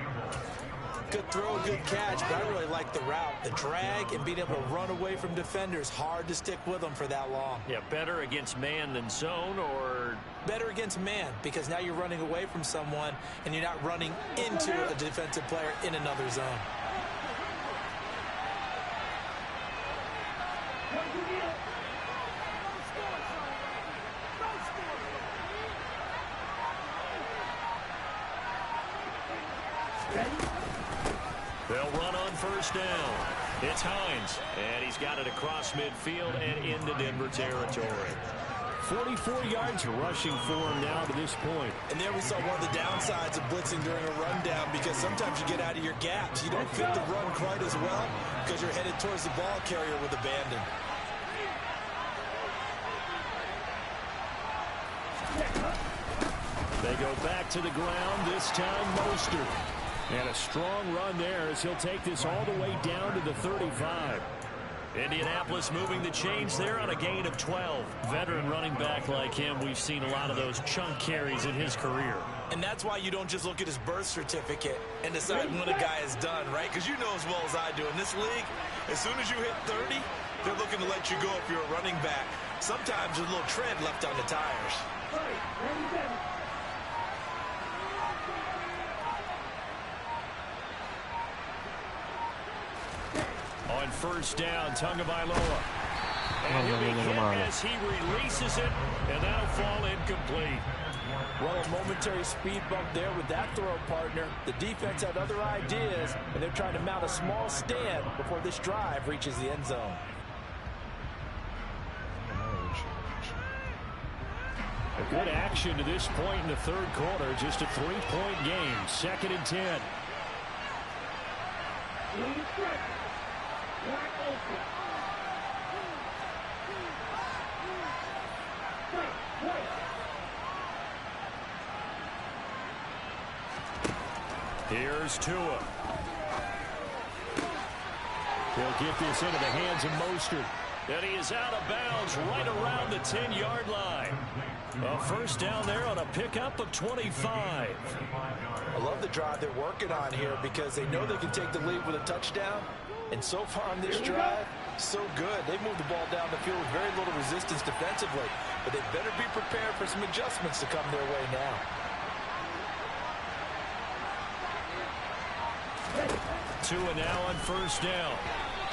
Good throw, good catch, but I really like the route. The drag and being able to run away from defenders, hard to stick with them for that long. Yeah, better against man than zone, or? Better against man, because now you're running away from someone and you're not running into a defensive player in another zone. They'll run on first down. It's Hines, and he's got it across midfield and into Denver territory. 44 yards rushing for him now to this point. And there we saw one of the downsides of blitzing during a rundown, because sometimes you get out of your gaps. You don't fit the run quite as well because you're headed towards the ball carrier with abandon. They go back to the ground, this time Mostert. And a strong run there as he'll take this all the way down to the 35. Indianapolis moving the chains there on a gain of 12. Veteran running back like him, we've seen a lot of those chunk carries in his career. And that's why you don't just look at his birth certificate and decide when a guy is done, right? Because you know as well as I do, in this league, as soon as you hit 30, they're looking to let you go if you're a running back. Sometimes there's a little tread left on the tires. On first down, Tagovailoa. And he'll be hit as he releases it, and that'll fall incomplete. Well, a momentary speed bump there with that throw partner. The defense had other ideas, and they're trying to mount a small stand before this drive reaches the end zone. A good action to this point in the third quarter. Just a 3-point game. 2nd and 10. Here's Tua. He'll get this into the hands of Mostert. And he is out of bounds right around the 10-yard line. A first down there on a pickup of 25. I love the drive they're working on here because they know they can take the lead with a touchdown. And so far on this drive, so good. They moved the ball down the field with very little resistance defensively. But they better be prepared for some adjustments to come their way now. Tua now on first down.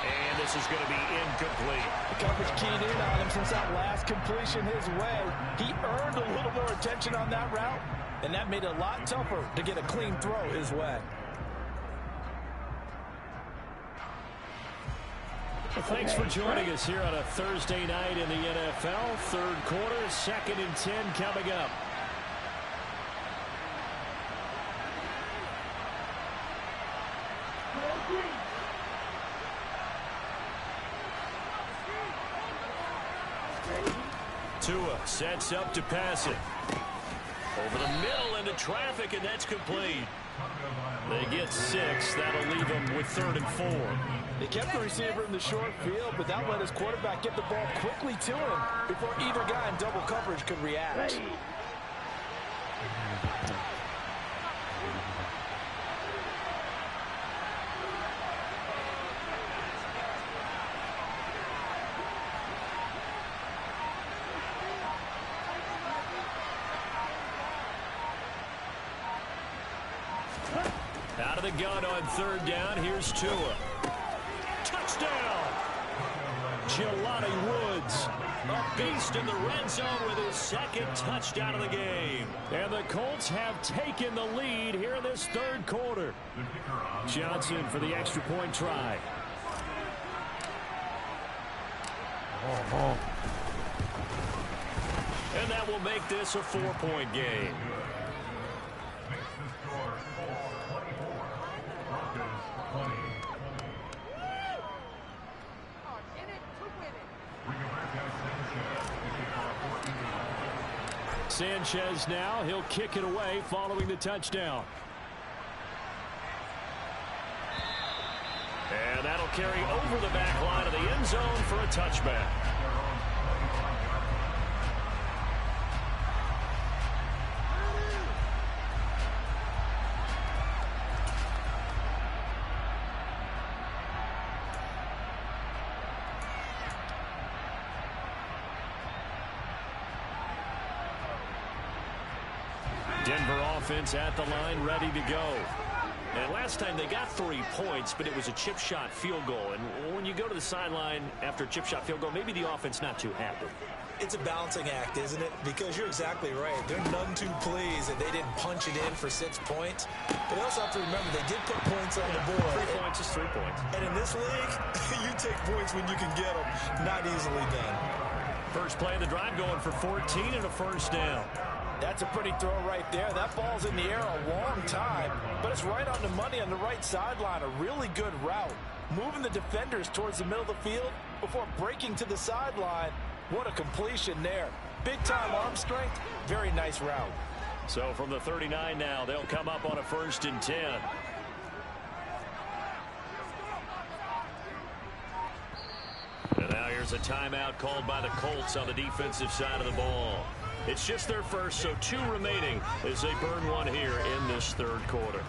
And this is going to be incomplete. The coverage keyed in on him since that last completion his way. He earned a little more attention on that route, and that made it a lot tougher to get a clean throw his way. Well, thanks for joining us here on a Thursday night in the NFL. Third quarter, 2nd and 10 coming up. Tua sets up to pass it. Over the middle into traffic, and that's complete. They get 6. That'll leave them with 3rd and 4. They kept the receiver in the short field, but that let his quarterback get the ball quickly to him before either guy in double coverage could react. Out of the gun on third down. Here's Tua. Touchdown! Jelani Woods, a beast in the red zone with his second touchdown of the game. And the Colts have taken the lead here in this third quarter. Johnson for the extra point try. And that will make this a 4-point game. Sanchez now, he'll kick it away following the touchdown. And that'll carry over the back line of the end zone for a touchback. Denver offense at the line, ready to go. And last time they got 3 points, but it was a chip shot field goal. And when you go to the sideline after a chip shot field goal, maybe the offense not too happy. It's a balancing act, isn't it? Because you're exactly right. They're none too pleased that they didn't punch it in for 6 points. But they also have to remember they did put points on the board. 3 points is 3 points. And in this league, you take points when you can get them. Not easily done. First play of the drive going for 14 and a first down. That's a pretty throw right there. That ball's in the air a long time, but it's right on the money on the right sideline. A really good route. Moving the defenders towards the middle of the field before breaking to the sideline. What a completion there. Big-time arm strength. Very nice route. So from the 39 now, they'll come up on a 1st and 10. And now here's a timeout called by the Colts on the defensive side of the ball. It's just their first, so 2 remaining as they burn one here in this third quarter.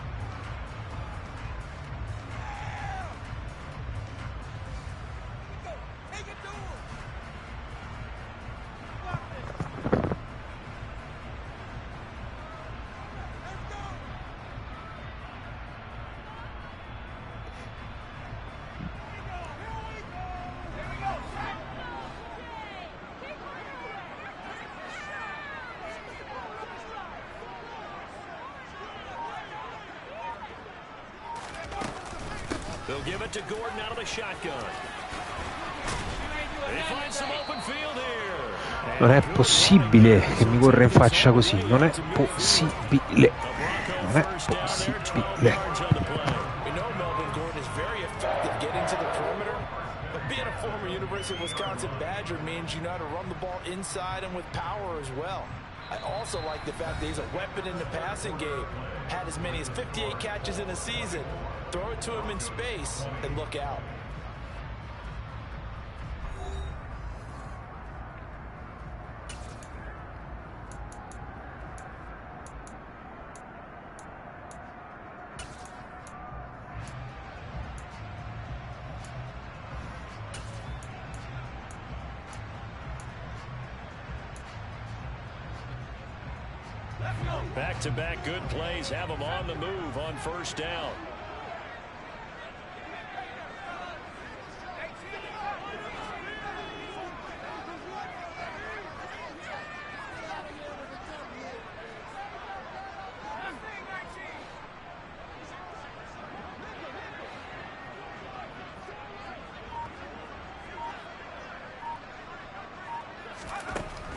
They'll give it to Gordon out of the shotgun. He finds some open field here. Non è possibile che mi corra in faccia così. Non è possibile. Non è possibile. Being a former University of Wisconsin Badger means you know how to run the ball inside and with power as well. I also like the fact that he's a weapon in the passing game. Had as many as 58 catches in a season. Throw it to him in space and look out. Back-to-back good plays have them on the move on first down.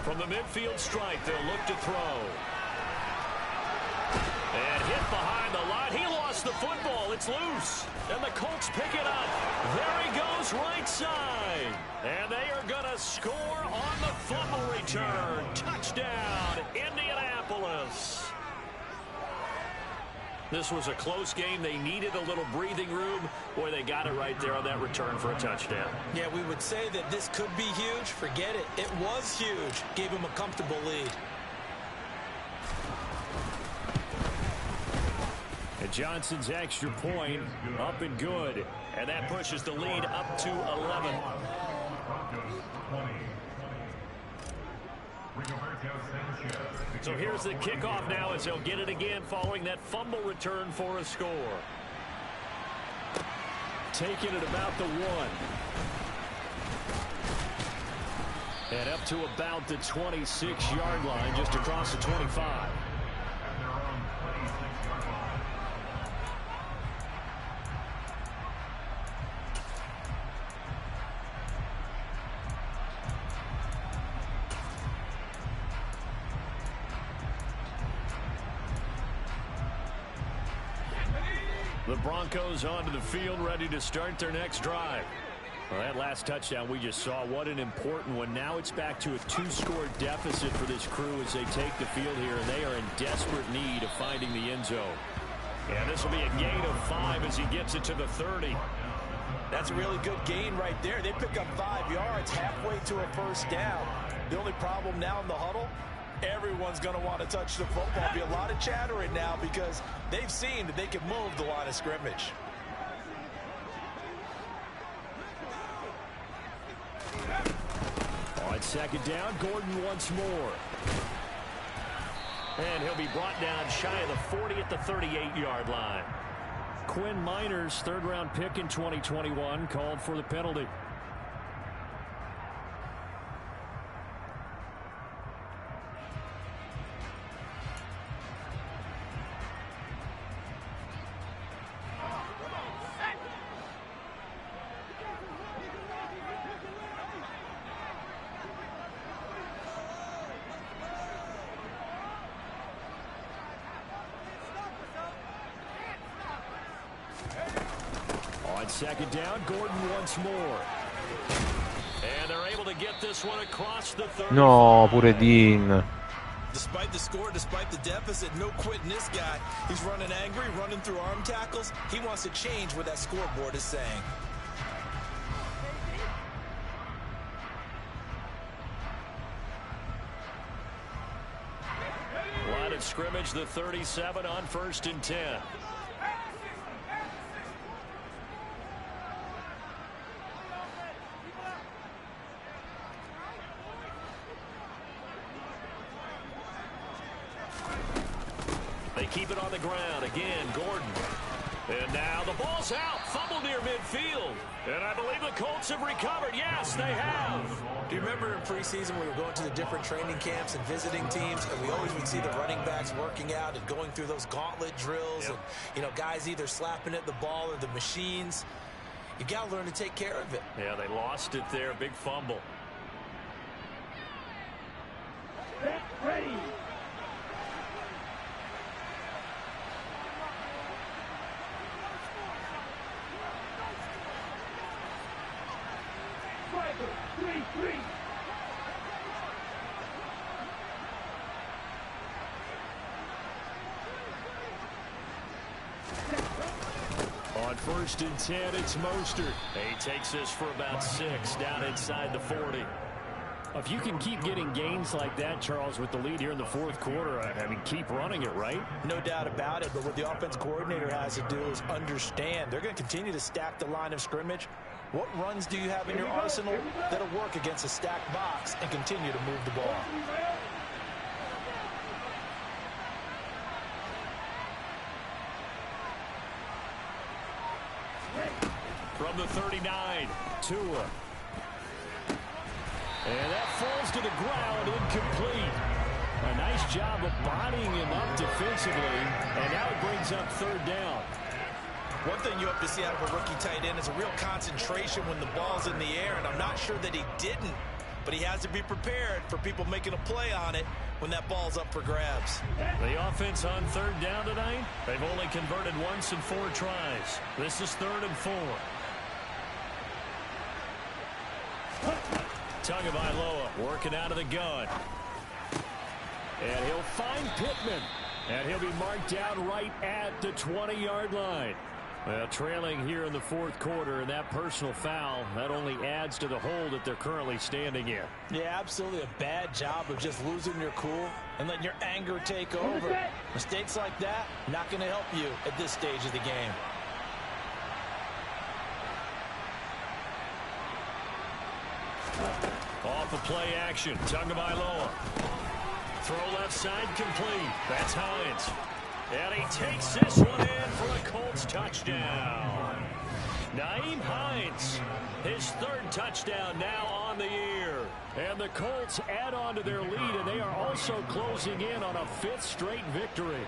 From the midfield strike, they'll look to throw. And hit behind the line. He lost the football. It's loose. And the Colts pick it up. There he goes, right side. And they are going to score on the fumble return. Touchdown, Indianapolis. This was a close game. They needed a little breathing room. Boy, they got it right there on that return for a touchdown. Yeah, we would say that this could be huge. Forget it. It was huge. Gave him a comfortable lead. And Johnson's extra point up and good. And that pushes the lead up to 11. So here's the kickoff now as they'll get it again following that fumble return for a score. Taking it about the 1. And up to about the 26-yard line, just across the 25. The Broncos onto the field, ready to start their next drive. Well, that last touchdown we just saw, what an important one. Now it's back to a 2-score deficit for this crew as they take the field here, and they are in desperate need of finding the end zone. And this will be a gain of 5 as he gets it to the 30. That's a really good gain right there. They pick up 5 yards halfway to a first down. The only problem now in the huddle, everyone's going to want to touch the football. There'll be a lot of chattering now because they've seen that they can move the line of scrimmage. On second down, Gordon once more. And he'll be brought down shy of the 40 at the 38-yard line. Quinn Miners, third-round pick in 2021, called for the penalty. On second down, Gordon once more. And they're able to get this one across the 30. No, pure Dean. Despite the score, despite the deficit, no quitting this guy. He's running angry, running through arm tackles. He wants to change what that scoreboard is saying. Line of scrimmage, the 37 on 1st and 10. They keep it on the ground. Again, Gordon. And now the ball's out. Fumble near midfield. And I believe the Colts have recovered. Yes, they have. Do you remember in preseason we were going to the different training camps and visiting teams, and we always would see the running backs working out and going through those gauntlet drills, and, you know, guys either slapping at the ball or the machines. You got to learn to take care of it. Yeah, they lost it there. Big fumble. Ready. On 1st and 10, it's Mostert. He takes this for about 6 down inside the 40. If you can keep getting gains like that, Charles, with the lead here in the 4th quarter, I mean, keep running it, right? No doubt about it, but what the offense coordinator has to do is understand they're going to continue to stack the line of scrimmage. What runs do you have in your arsenal that'll work against a stacked box and continue to move the ball? From the 39, Tua. And that falls to the ground, incomplete. A nice job of bodying him up defensively, and now it brings up 3rd down. One thing you hope to see out of a rookie tight end is a real concentration when the ball's in the air, and I'm not sure that he didn't, but he has to be prepared for people making a play on it when that ball's up for grabs. The offense on 3rd down tonight, they've only converted once in 4 tries. This is 3rd and 4. Tagovailoa working out of the gun. And he'll find Pittman. And he'll be marked down right at the 20-yard line. Well, trailing here in the 4th quarter, and that personal foul, that only adds to the hole that they're currently standing in. Yeah, absolutely a bad job of just losing your cool and letting your anger take over. Mistakes like that, not going to help you at this stage of the game. Off of play action, Tagovailoa. Throw left side complete. That's Hines. And he takes this one in for a Colts touchdown. Nyheim Hines, his third touchdown now on the year. And the Colts add on to their lead, and they are also closing in on a 5th straight victory.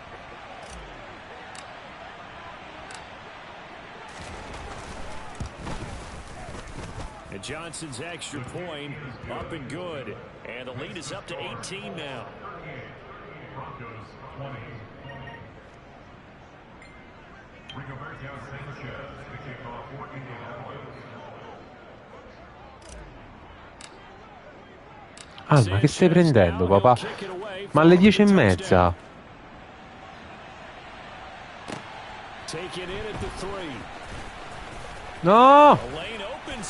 And Johnson's extra point up and good. And the lead is up to 18 now. Broncos 20. Rigoberto Sanchez to kick off for Indianapolis. Alma, che stai prendendo, papà? Ma alle 10:30. No!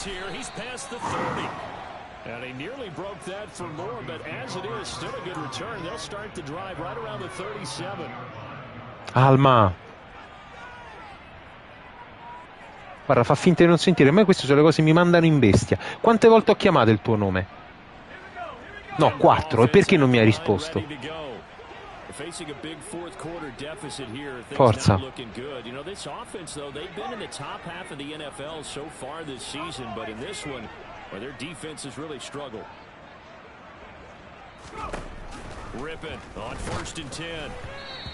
Here, he's past the 30. And he nearly broke that for more, but as it is, still a good return. They'll start the drive right around the 37. Alma. Guarda, fa finta di non sentire. A me queste sono le cose che mi mandano in bestia. Quante volte ho chiamato il tuo nome? No, 4. E perché non mi hai risposto? Facing a big fourth quarter deficit here. Forza. Not looking good. You know, this offense, though, they've been in the top half of the NFL so far this season, but in this one, where their defense has really struggled. Ripping on 1st and 10.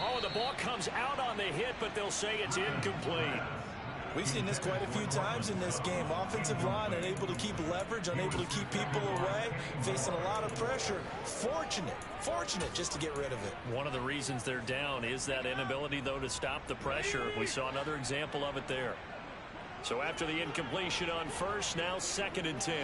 Oh, the ball comes out on the hit, but they'll say it's incomplete. We've seen this quite a few times in this game. Offensive line unable to keep leverage, unable to keep people away, facing a lot of pressure. Fortunate just to get rid of it. One of the reasons they're down is that inability, though, to stop the pressure. We saw another example of it there. So after the incompletion on 1st, now 2nd and 10.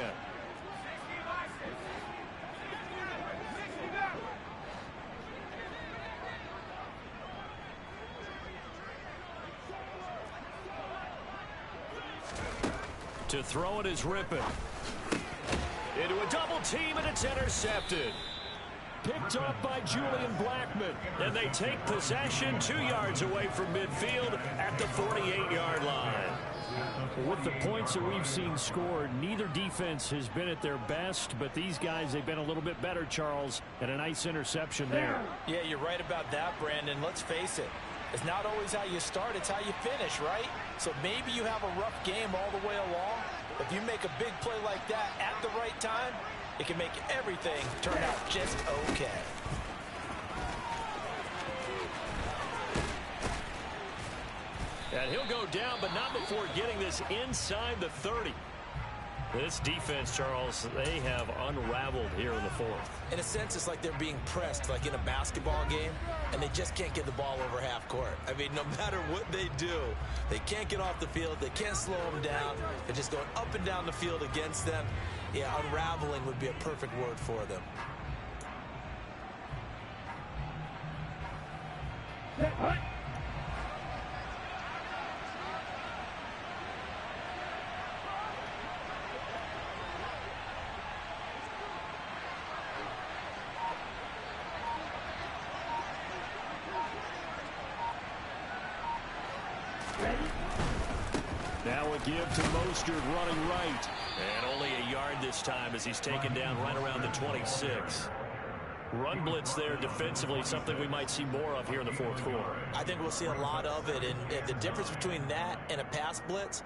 To throw it is Rippon. Into a double team, and it's intercepted. Picked off by Julian Blackmon. And they take possession 2 yards away from midfield at the 48-yard line. With the points that we've seen scored, neither defense has been at their best, but these guys, they've been a little bit better, Charles, and a nice interception there. Yeah, you're right about that, Brandon. Let's face it. It's not always how you start, it's how you finish, right? So maybe you have a rough game all the way along. If you make a big play like that at the right time, it can make everything turn out just okay. And he'll go down, but not before getting this inside the 30. This defense, Charles, they have unraveled here in the 4th. In a sense, it's like they're being pressed, like in a basketball game, and they just can't get the ball over half court. I mean, no matter what they do, they can't get off the field. They can't slow them down. They're just going up and down the field against them. Yeah, unraveling would be a perfect word for them. Now a give to Mostert running right. And only a yard this time as he's taken down right around the 26. Run blitz there defensively, something we might see more of here in the 4th quarter. I think we'll see a lot of it, and the difference between that and a pass blitz,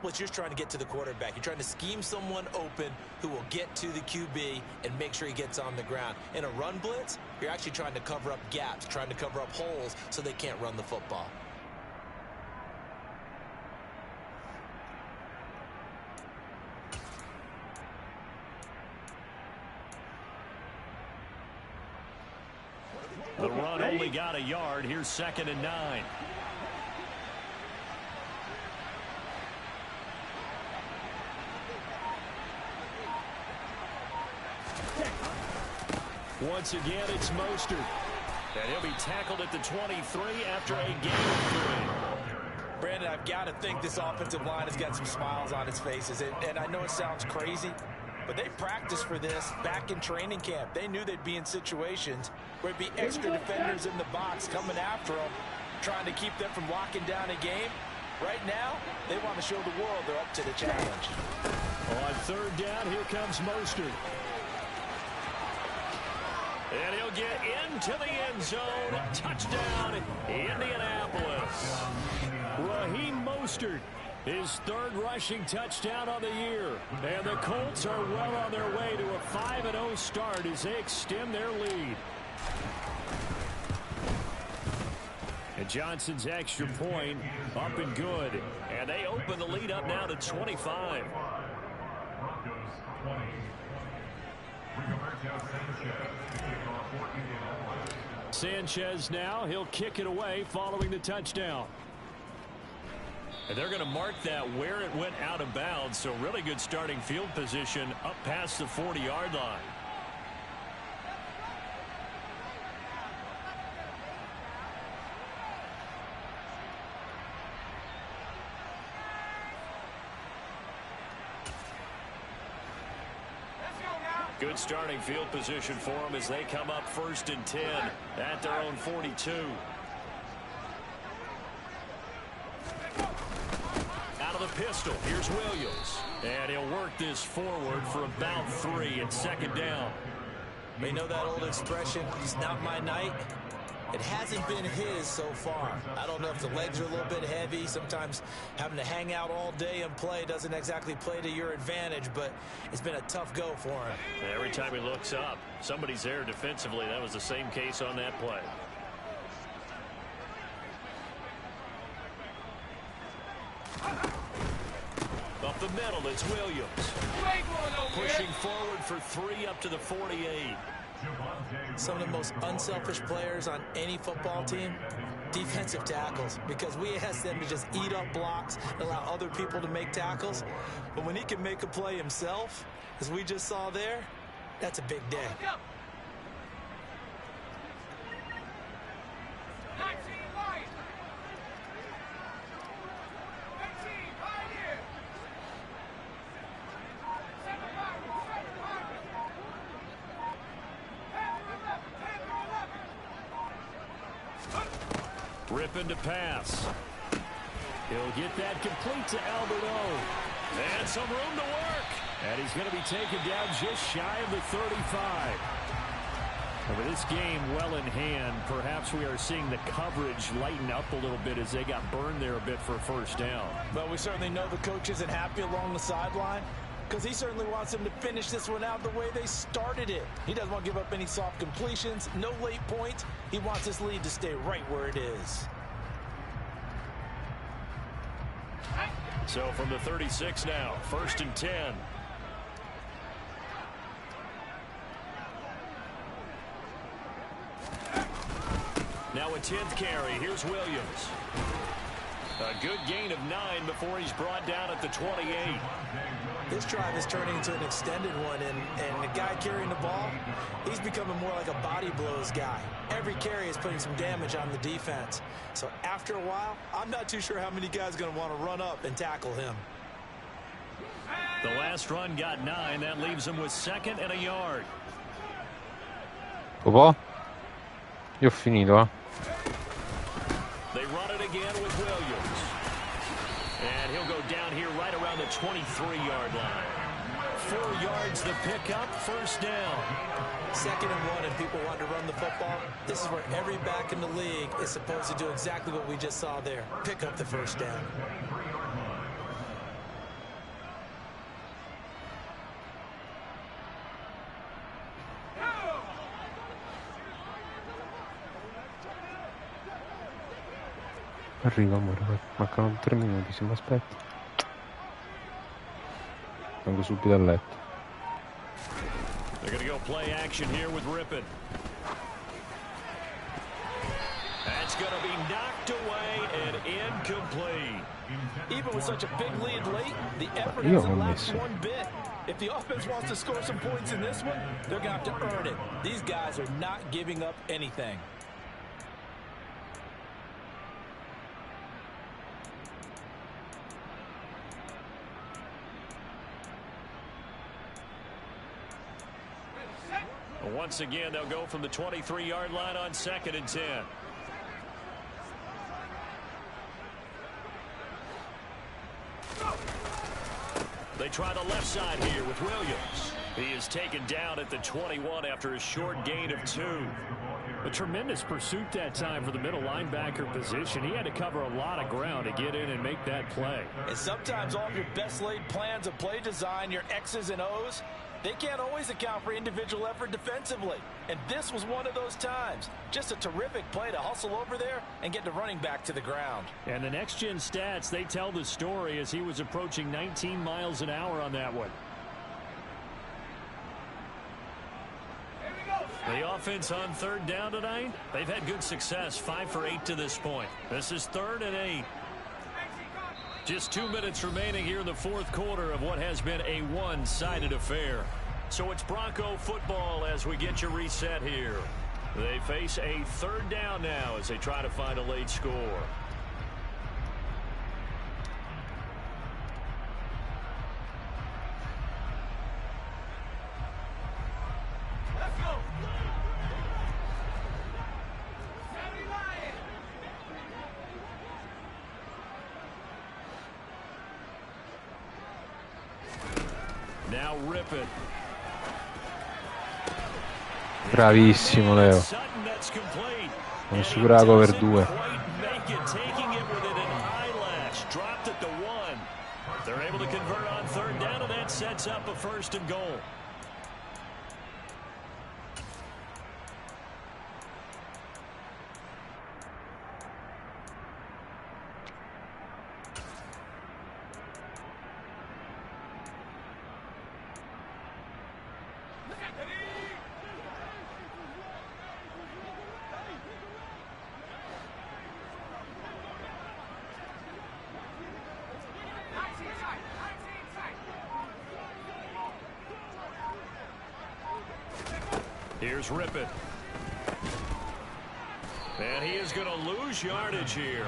you're just trying to get to the quarterback. You're trying to scheme someone open who will get to the QB and make sure he gets on the ground. In a run blitz, you're actually trying to cover up gaps, trying to cover up holes so they can't run the football. The run only got a yard. Here's 2nd and 9. Once again, it's Mostert. And he'll be tackled at the 23 after a gain of 3. Brandon, I've got to think this offensive line has got some smiles on its faces. And I know it sounds crazy, but they practiced for this back in training camp. They knew they'd be in situations where it'd be extra defenders in the box coming after them, trying to keep them from locking down a game. Right now, they want to show the world they're up to the challenge. On 3rd down, here comes Mostert. And he'll get into the end zone. Touchdown, Indianapolis. Raheem Mostert, his third rushing touchdown on the year. And the Colts are well on their way to a 5-0 start as they extend their lead. And Johnson's extra point up and good. And they open the lead up now to 25. Broncos 20. Sanchez now, he'll kick it away following the touchdown. And they're going to mark that where it went out of bounds, so really good starting field position up past the 40-yard line. Good starting field position for them as they come up 1st and 10 at their own 42. Out of the pistol, here's Williams. And he'll work this forward for about 3 and 2nd down. You know that old expression, it's not my night? It hasn't been his so far. I don't know if the legs are a little bit heavy. Sometimes having to hang out all day and play doesn't exactly play to your advantage, but it's been a tough go for him. Every time he looks up, somebody's there defensively. That was the same case on that play. Up the middle, it's Williams. Pushing forward for 3 up to the 48. Some of the most unselfish players on any football team, defensive tackles, because we ask them to just eat up blocks, allow other people to make tackles. But when he can make a play himself, as we just saw there, that's a big day. Ripping to pass. He'll get that complete to Alberto. And some room to work. And he's going to be taken down just shy of the 35. With this game well in hand, perhaps we are seeing the coverage lighten up a little bit as they got burned there a bit for a 1st down. But we certainly know the coach isn't happy along the sideline, because he certainly wants them to finish this one out the way they started it. He doesn't want to give up any soft completions, no late points. He wants this lead to stay right where it is. So from the 36 now, 1st and 10. Now a 10th carry. Here's Williams. A good gain of 9 before he's brought down at the 28. This drive is turning into an extended one, and the guy carrying the ball, he's becoming more like a body blows guy. Every carry is putting some damage on the defense. So after a while, I'm not too sure how many guys are going to want to run up and tackle him. The last run got 9. That leaves him with 2nd and a yard. Popò? Io ho finito, They run it again with Williams. And he'll go down here right around the 23-yard line. 4 yards the pickup, 1st down. 2nd and 1, and people want to run the football. This is where every back in the league is supposed to do exactly what we just saw there. Pick up the 1st down. Arriva, amore, mancano 3 minuti, se mi aspetti. Vengo subito a letto. They're going to go play action here with Rippon. That's going to be knocked away and incomplete. Even with such a big lead late, the effort hasn't lasted one bit. If the offense wants to score some points in this one, they're going to have to earn it. These guys are not giving up anything. Once again, they'll go from the 23-yard line on 2nd and 10. They try the left side here with Williams. He is taken down at the 21 after a short gain of 2. A tremendous pursuit that time for the middle linebacker position. He had to cover a lot of ground to get in and make that play. And sometimes all of your best laid plans of play design, your X's and O's, they can't always account for individual effort defensively. And this was one of those times. Just a terrific play to hustle over there and get the running back to the ground. And the next-gen stats, they tell the story as he was approaching 19 miles an hour on that one. The offense on 3rd down tonight, they've had good success, 5 for 8 to this point. This is 3rd and 8. Just 2 minutes remaining here in the 4th quarter of what has been a one-sided affair. So it's Bronco football as we get you reset here. They face a 3rd down now as they try to find a late score. Now rip it. Bravissimo Leo. Sono sicuro la cover 2. They're able to convert on 3rd down, and that sets up a 1st and goal. Here's Rippett. And he is going to lose yardage here.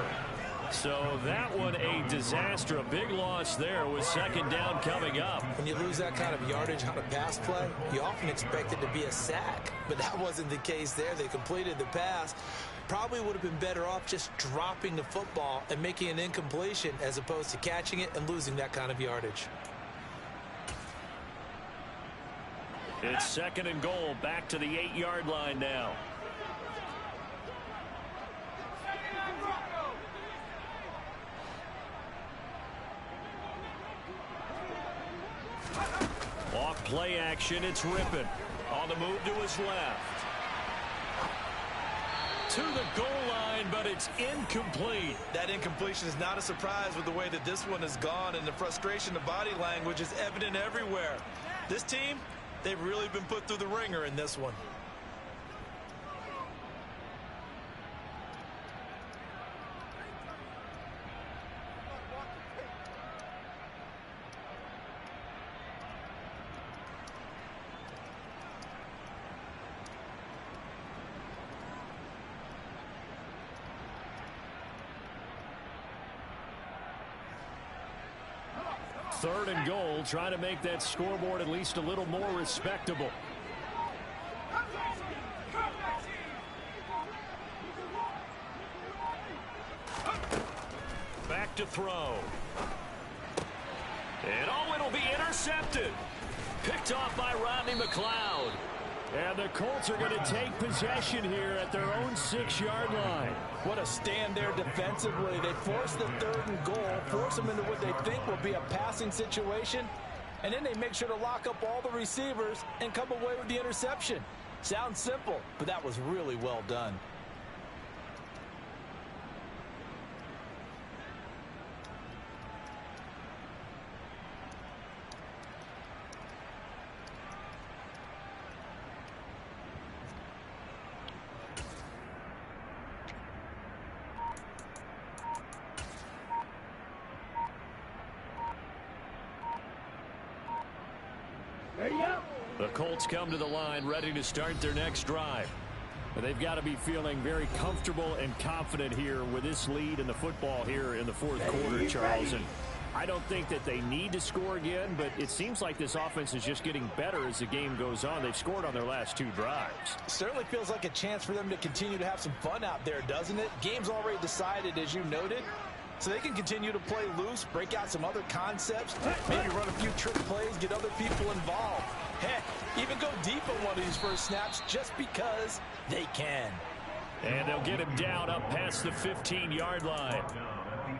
So that one a disaster, a big loss there with 2nd down coming up. When you lose that kind of yardage on a pass play, you often expect it to be a sack. But that wasn't the case there. They completed the pass. Probably would have been better off just dropping the football and making an incompletion as opposed to catching it and losing that kind of yardage. It's 2nd and goal, back to the 8-yard line now. Off play action, it's Rippett. On the move to his left. To the goal line, but it's incomplete. That incompletion is not a surprise with the way that this one has gone, and the frustration of body language is evident everywhere. This team, they've really been put through the ringer in this one. Third and goal, trying to make that scoreboard at least a little more respectable. Back to throw. And oh, it'll be intercepted. Picked off by Rodney McLeod. And the Colts are going to take possession here at their own 6-yard line. What a stand there defensively. They force the 3rd and goal, force them into what they think will be a passing situation, and then they make sure to lock up all the receivers and come away with the interception. Sounds simple, but that was really well done. The Colts come to the line ready to start their next drive. They've got to be feeling very comfortable and confident here with this lead in the football here in the 4th quarter, Charles. And I don't think that they need to score again, but it seems like this offense is just getting better as the game goes on. They've scored on their last 2 drives. Certainly feels like a chance for them to continue to have some fun out there, doesn't it? Game's already decided, as you noted. So they can continue to play loose, break out some other concepts, maybe run a few trick plays, get other people involved. Heck, even go deep on one of these first snaps just because they can. And they'll get him down up past the 15-yard line.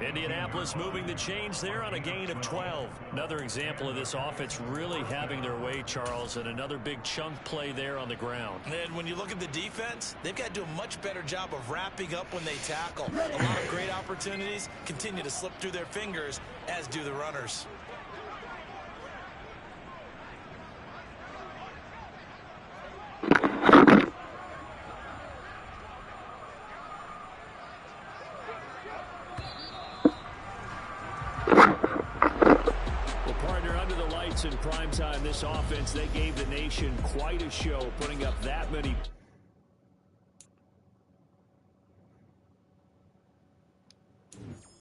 Indianapolis moving the chains there on a gain of 12. Another example of this offense really having their way, Charles, and another big chunk play there on the ground. And when you look at the defense, they've got to do a much better job of wrapping up when they tackle. A lot of great opportunities continue to slip through their fingers, as do the runners. In prime time, this offense, they gave the nation quite a show, putting up that many